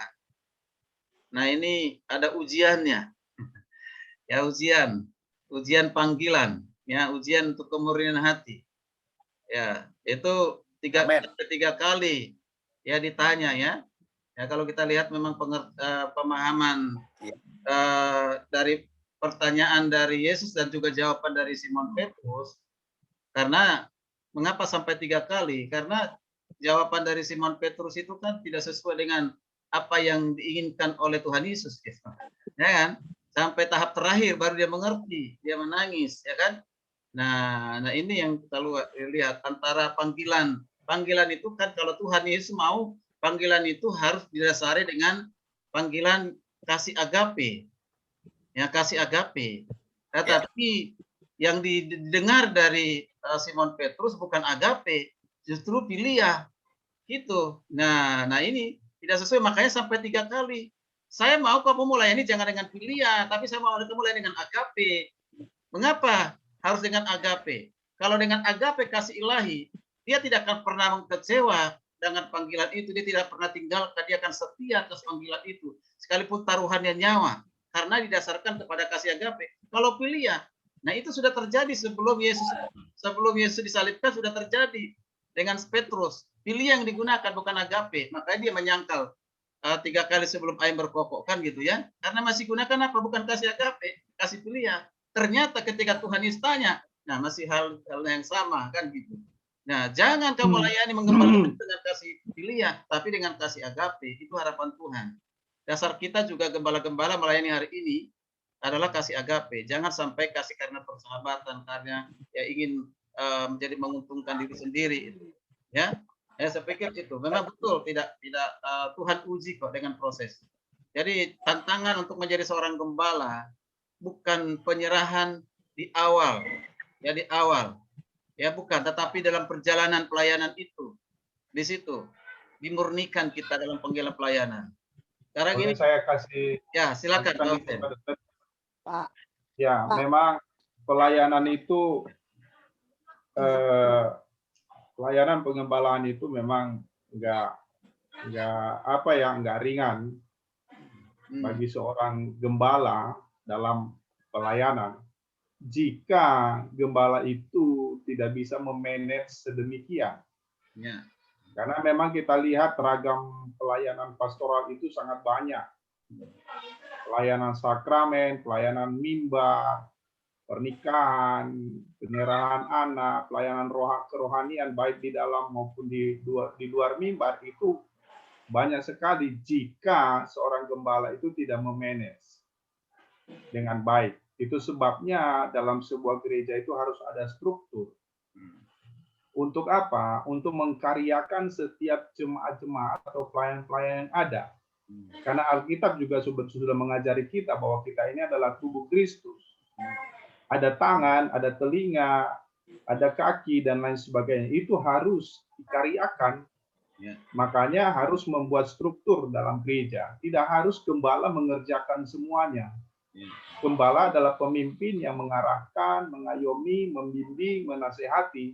nah ini ada ujiannya, ya ujian panggilan, ya ujian untuk kemurnian hati, ya itu tiga kali ya ditanya ya. Ya kalau kita lihat memang pemahaman dari pertanyaan dari Yesus dan juga jawaban dari Simon Petrus, karena mengapa sampai 3 kali? Karena jawaban dari Simon Petrus itu kan tidak sesuai dengan apa yang diinginkan oleh Tuhan Yesus, ya kan? Sampai tahap terakhir baru dia mengerti, dia menangis, ya kan? Nah ini yang kita lihat antara panggilan itu kan kalau Tuhan Yesus mau panggilan itu harus didasari dengan panggilan kasih agape, ya kasih agape. Tetapi yang didengar dari Simon Petrus bukan agape, justru filia, gitu. Nah ini tidak sesuai, makanya sampai 3 kali. Saya mau kamu melayani jangan dengan filia, tapi saya mau kamu melayani dengan agape. Mengapa harus dengan agape? Kalau dengan agape kasih ilahi, dia tidak akan pernah mengecewa dengan panggilan itu. Dia tidak pernah tinggalkan, dia akan setia atas panggilan itu. Sekalipun taruhannya nyawa. Karena didasarkan kepada kasih agape. Kalau filia, nah itu sudah terjadi sebelum Yesus disalibkan, sudah terjadi dengan Petrus. Filia yang digunakan bukan agape. Makanya dia menyangkal 3 kali sebelum ayam berkokok, kan gitu ya. Karena masih gunakan apa? Bukan kasih agape, kasih filia. Ternyata ketika Tuhan Yesus tanya, nah masih hal yang sama, kan gitu. Nah, jangan kamu layani mengembalakan dengan kasih filia, tapi dengan kasih agape. Itu harapan Tuhan. Dasar kita juga gembala-gembala melayani hari ini adalah kasih agape. Jangan sampai kasih karena persahabatan, karena ya ingin menjadi menguntungkan diri sendiri. Ya, saya pikir itu memang betul tidak Tuhan uji kok dengan proses. Jadi tantangan untuk menjadi seorang gembala bukan penyerahan di awal, ya bukan, tetapi dalam perjalanan pelayanan itu, di situ dimurnikan kita dalam panggilan pelayanan. Sekarang ini saya kasih, ya silakan Pak. Ya, memang pelayanan itu pelayanan pengembalaan itu memang nggak ringan bagi seorang gembala dalam pelayanan. Jika gembala itu tidak bisa memanage sedemikian. Ya. Karena memang kita lihat ragam pelayanan pastoral itu sangat banyak. Pelayanan sakramen, pelayanan mimbar, pernikahan, penyerahan anak, pelayanan kerohanian baik di dalam maupun di luar mimbar itu banyak sekali jika seorang gembala itu tidak memanage dengan baik. Itu sebabnya dalam sebuah gereja itu harus ada struktur. Untuk apa? Untuk mengkaryakan setiap jemaat-jemaat atau pelayan-pelayan yang ada. Karena Alkitab juga sudah mengajari kita bahwa kita ini adalah tubuh Kristus. Ada tangan, ada telinga, ada kaki, dan lain sebagainya. Itu harus dikaryakan. Makanya harus membuat struktur dalam gereja. Tidak harus gembala mengerjakan semuanya. Gembala adalah pemimpin yang mengarahkan, mengayomi, membimbing, menasehati.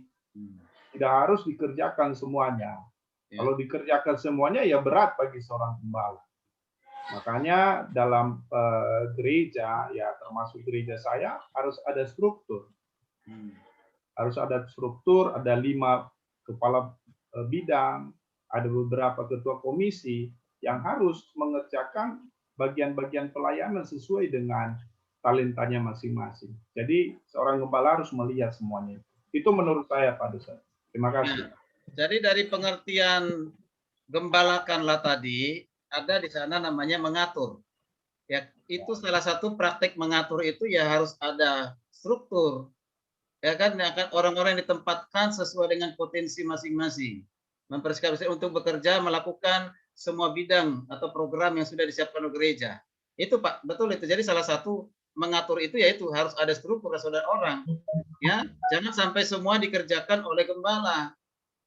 Tidak harus dikerjakan semuanya. Kalau dikerjakan semuanya ya berat bagi seorang gembala. Makanya dalam gereja, ya termasuk gereja saya, harus ada struktur. Harus ada struktur, ada 5 kepala bidang, ada beberapa ketua komisi yang harus mengerjakan bagian-bagian pelayanan sesuai dengan talentanya masing-masing. Jadi seorang gembala harus melihat semuanya. Itu menurut saya, Pak Dosen. Terima kasih. Jadi dari pengertian gembalakanlah tadi, ada di sana namanya mengatur. Ya, itu salah satu praktek mengatur itu ya harus ada struktur. Ya kan, orang-orang yang ditempatkan sesuai dengan potensi masing-masing. Mempersiapkan untuk bekerja, melakukan semua bidang atau program yang sudah disiapkan oleh gereja. Itu Pak, betul itu. Jadi salah satu mengatur itu yaitu harus ada struktur, harus ada orang. Ya, jangan sampai semua dikerjakan oleh gembala.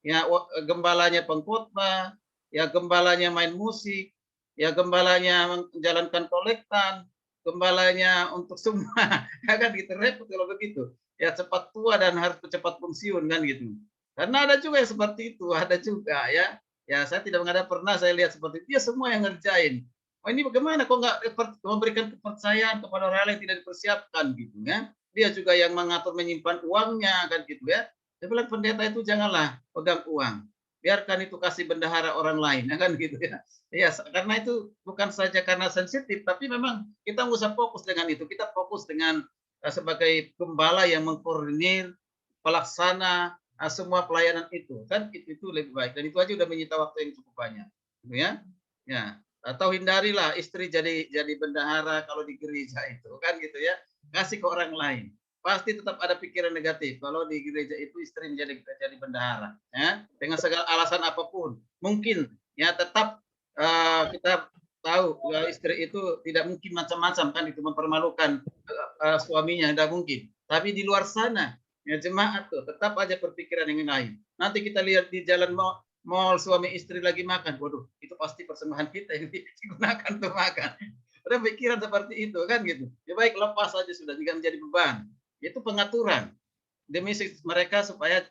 Ya, gembalanya pengkhotbah, ya gembalanya main musik, ya gembalanya menjalankan kolektan, gembalanya untuk semua. Ya kan gitu, repot kalau begitu. Ya cepat tua dan harus cepat pensiun kan gitu. Karena ada juga yang seperti itu, ada juga ya. Ya saya tidak mengada pernah saya lihat seperti itu. Dia semua yang ngerjain. Oh ini bagaimana kok nggak memberikan kepercayaan kepada orang yang tidak dipersiapkan gitu ya. Dia juga yang mengatur menyimpan uangnya kan gitu ya. Saya bilang pendeta itu janganlah pegang uang. Biarkan itu kasih bendahara orang lain ya kan gitu ya. Ya karena itu bukan saja karena sensitif tapi memang kita nggak usah fokus dengan itu. Kita fokus dengan sebagai gembala yang mengkoordinir pelaksana semua pelayanan itu kan itu lebih baik dan itu aja udah menyita waktu yang cukup banyak gitu ya atau hindarilah istri jadi bendahara kalau di gereja itu kan gitu ya, kasih ke orang lain pasti tetap ada pikiran negatif kalau di gereja itu istri jadi bendahara ya dengan segala alasan apapun mungkin ya tetap kita tahu istri itu tidak mungkin macam-macam kan itu mempermalukan suaminya tidak mungkin tapi di luar sana ya jemaat tuh tetap aja berpikiran yang lain. Nanti kita lihat di jalan mall suami istri lagi makan, waduh itu pasti persembahan kita yang digunakan untuk makan. Ada pikiran seperti itu kan gitu. Ya baik lepas aja sudah jangan menjadi beban. Itu pengaturan demi mereka supaya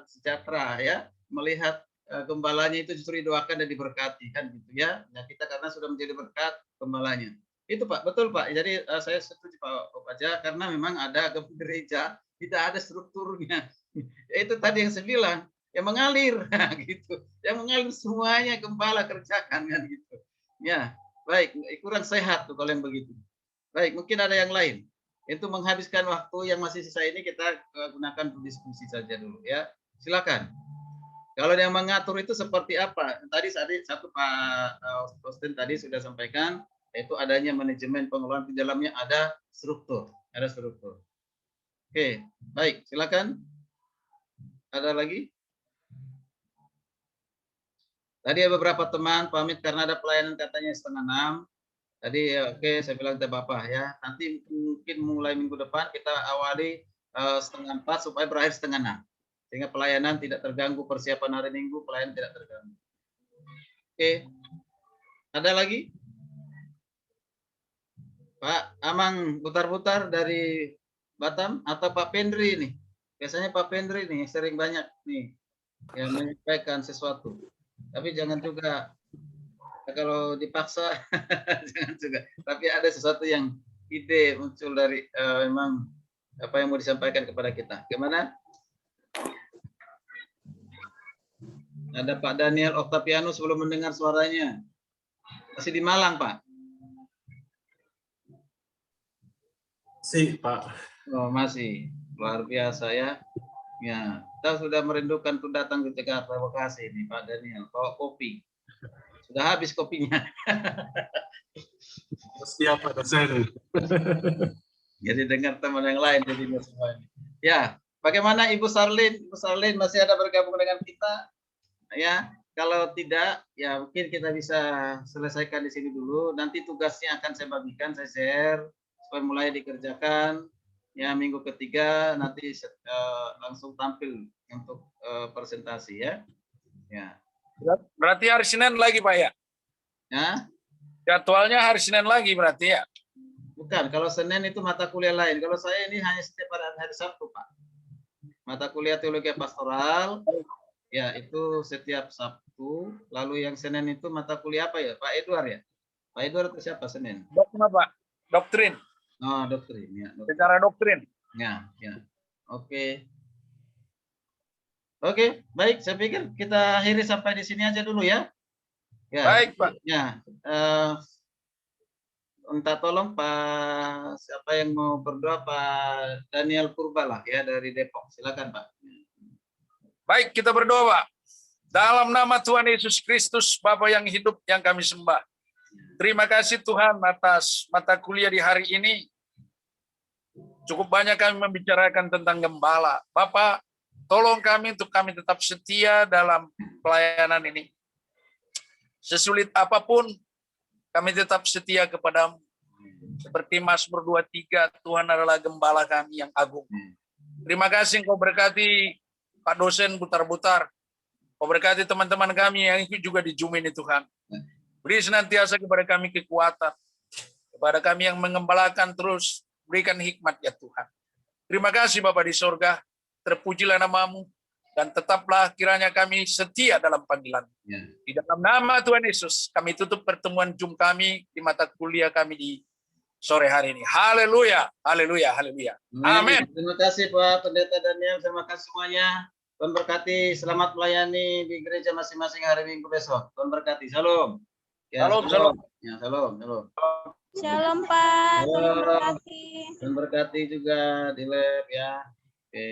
sejahtera ya melihat gembalanya itu justru didoakan dan diberkati kan gitu ya. Nah kita karena sudah menjadi berkat gembalanya. Itu Pak, betul Pak. Jadi saya setuju Pak Opaja karena memang ada gereja tidak ada strukturnya. Itu tadi yang saya bilang, yang mengalir gitu. Yang mengalir semuanya gembala kerjakan kan gitu. Ya, baik, kurang sehat tuh kalau yang begitu. Baik, mungkin ada yang lain. Itu menghabiskan waktu yang masih sisa ini kita gunakan untuk diskusi saja dulu ya. Silakan. Kalau yang mengatur itu seperti apa? Tadi satu Pak Austin tadi sudah sampaikan, yaitu adanya manajemen pengelolaan di dalamnya ada struktur. Oke, baik, silakan. Ada lagi? Tadi ada beberapa teman pamit karena ada pelayanan katanya 5:30. Tadi oke, saya bilang ke Bapak ya. Nanti mungkin mulai minggu depan kita awali 3:30 supaya berakhir 5:30. Sehingga pelayanan tidak terganggu, persiapan hari Minggu pelayanan tidak terganggu. Oke. Ada lagi? Pak Amang Butar-Butar dari Batam atau Pak Pendri nih? Biasanya Pak Pendri nih sering banyak nih yang menyampaikan sesuatu. Tapi jangan juga kalau dipaksa jangan juga. Tapi ada sesuatu yang ide muncul dari memang apa yang mau disampaikan kepada kita. Gimana? Ada Pak Daniel Octavianus belum mendengar suaranya. Masih di Malang, Pak? Si, Pak. Oh, masih. Luar biasa ya. Ya, kita sudah merindukan untuk datang ke Jakarta. Terima kasih nih Pak Daniel. Bawa kopi. Sudah habis kopinya. Siap, Pak dosen. Jadi dengar teman yang lain jadinya semuanya. Ya, bagaimana Ibu Sarlin? Ibu Sarlin masih ada bergabung dengan kita? Ya, kalau tidak, ya mungkin kita bisa selesaikan di sini dulu. Nanti tugasnya akan saya bagikan, saya share supaya mulai dikerjakan. Ya, minggu ketiga nanti langsung tampil untuk presentasi ya. Ya. Berarti hari Senin lagi Pak ya? Ya. Jadwalnya hari Senin lagi berarti ya? Bukan, kalau Senin itu mata kuliah lain. Kalau saya ini hanya setiap hari Sabtu Pak. Mata kuliah teologi pastoral, ya itu setiap Sabtu. Lalu yang Senin itu mata kuliah apa ya? Pak Edward ya? Pak Edward itu siapa Senin? Pak. Doktrin. Oh, doktrin ya. Secara doktrin. Ya, ya. Oke. Oke, baik. Saya pikir kita akhiri sampai di sini aja dulu ya. Ya. Baik, Pak. Ya. Minta tolong Pak siapa yang mau berdoa Pak Daniel Purba lah ya dari Depok. Silakan Pak. Baik, kita berdoa, Pak. Dalam nama Tuhan Yesus Kristus, Bapa yang hidup yang kami sembah. Terima kasih Tuhan atas mata kuliah di hari ini. Cukup banyak kami membicarakan tentang gembala. Bapak, tolong kami untuk kami tetap setia dalam pelayanan ini. Sesulit apapun, kami tetap setia kepadamu. Seperti Mazmur 23, Tuhan adalah gembala kami yang agung. Terima kasih Engkau berkati Pak dosen Butar-Butar. Engkau berkati teman-teman kami yang juga di Zoom ini Tuhan. Beri senantiasa kepada kami kekuatan. Kepada kami yang mengembalakan terus. Berikan hikmat ya Tuhan. Terima kasih Bapa di sorga. Terpujilah namamu. Dan tetaplah kiranya kami setia dalam panggilan. Ya. Di dalam nama Tuhan Yesus, kami tutup pertemuan Zoom kami di mata kuliah kami di sore hari ini. Haleluya, haleluya, haleluya. Amin. Terima kasih Pak Pendeta Daniel, terima kasih semuanya. Tuhan berkati, selamat melayani di gereja masing-masing hari Minggu besok. Tuhan berkati, shalom. Ya, Shalom, shalom. Ya, shalom, shalom. Shalom Pak, Tuhan Shalom. memberkati. Tuhan berkati juga di lab ya. Oke.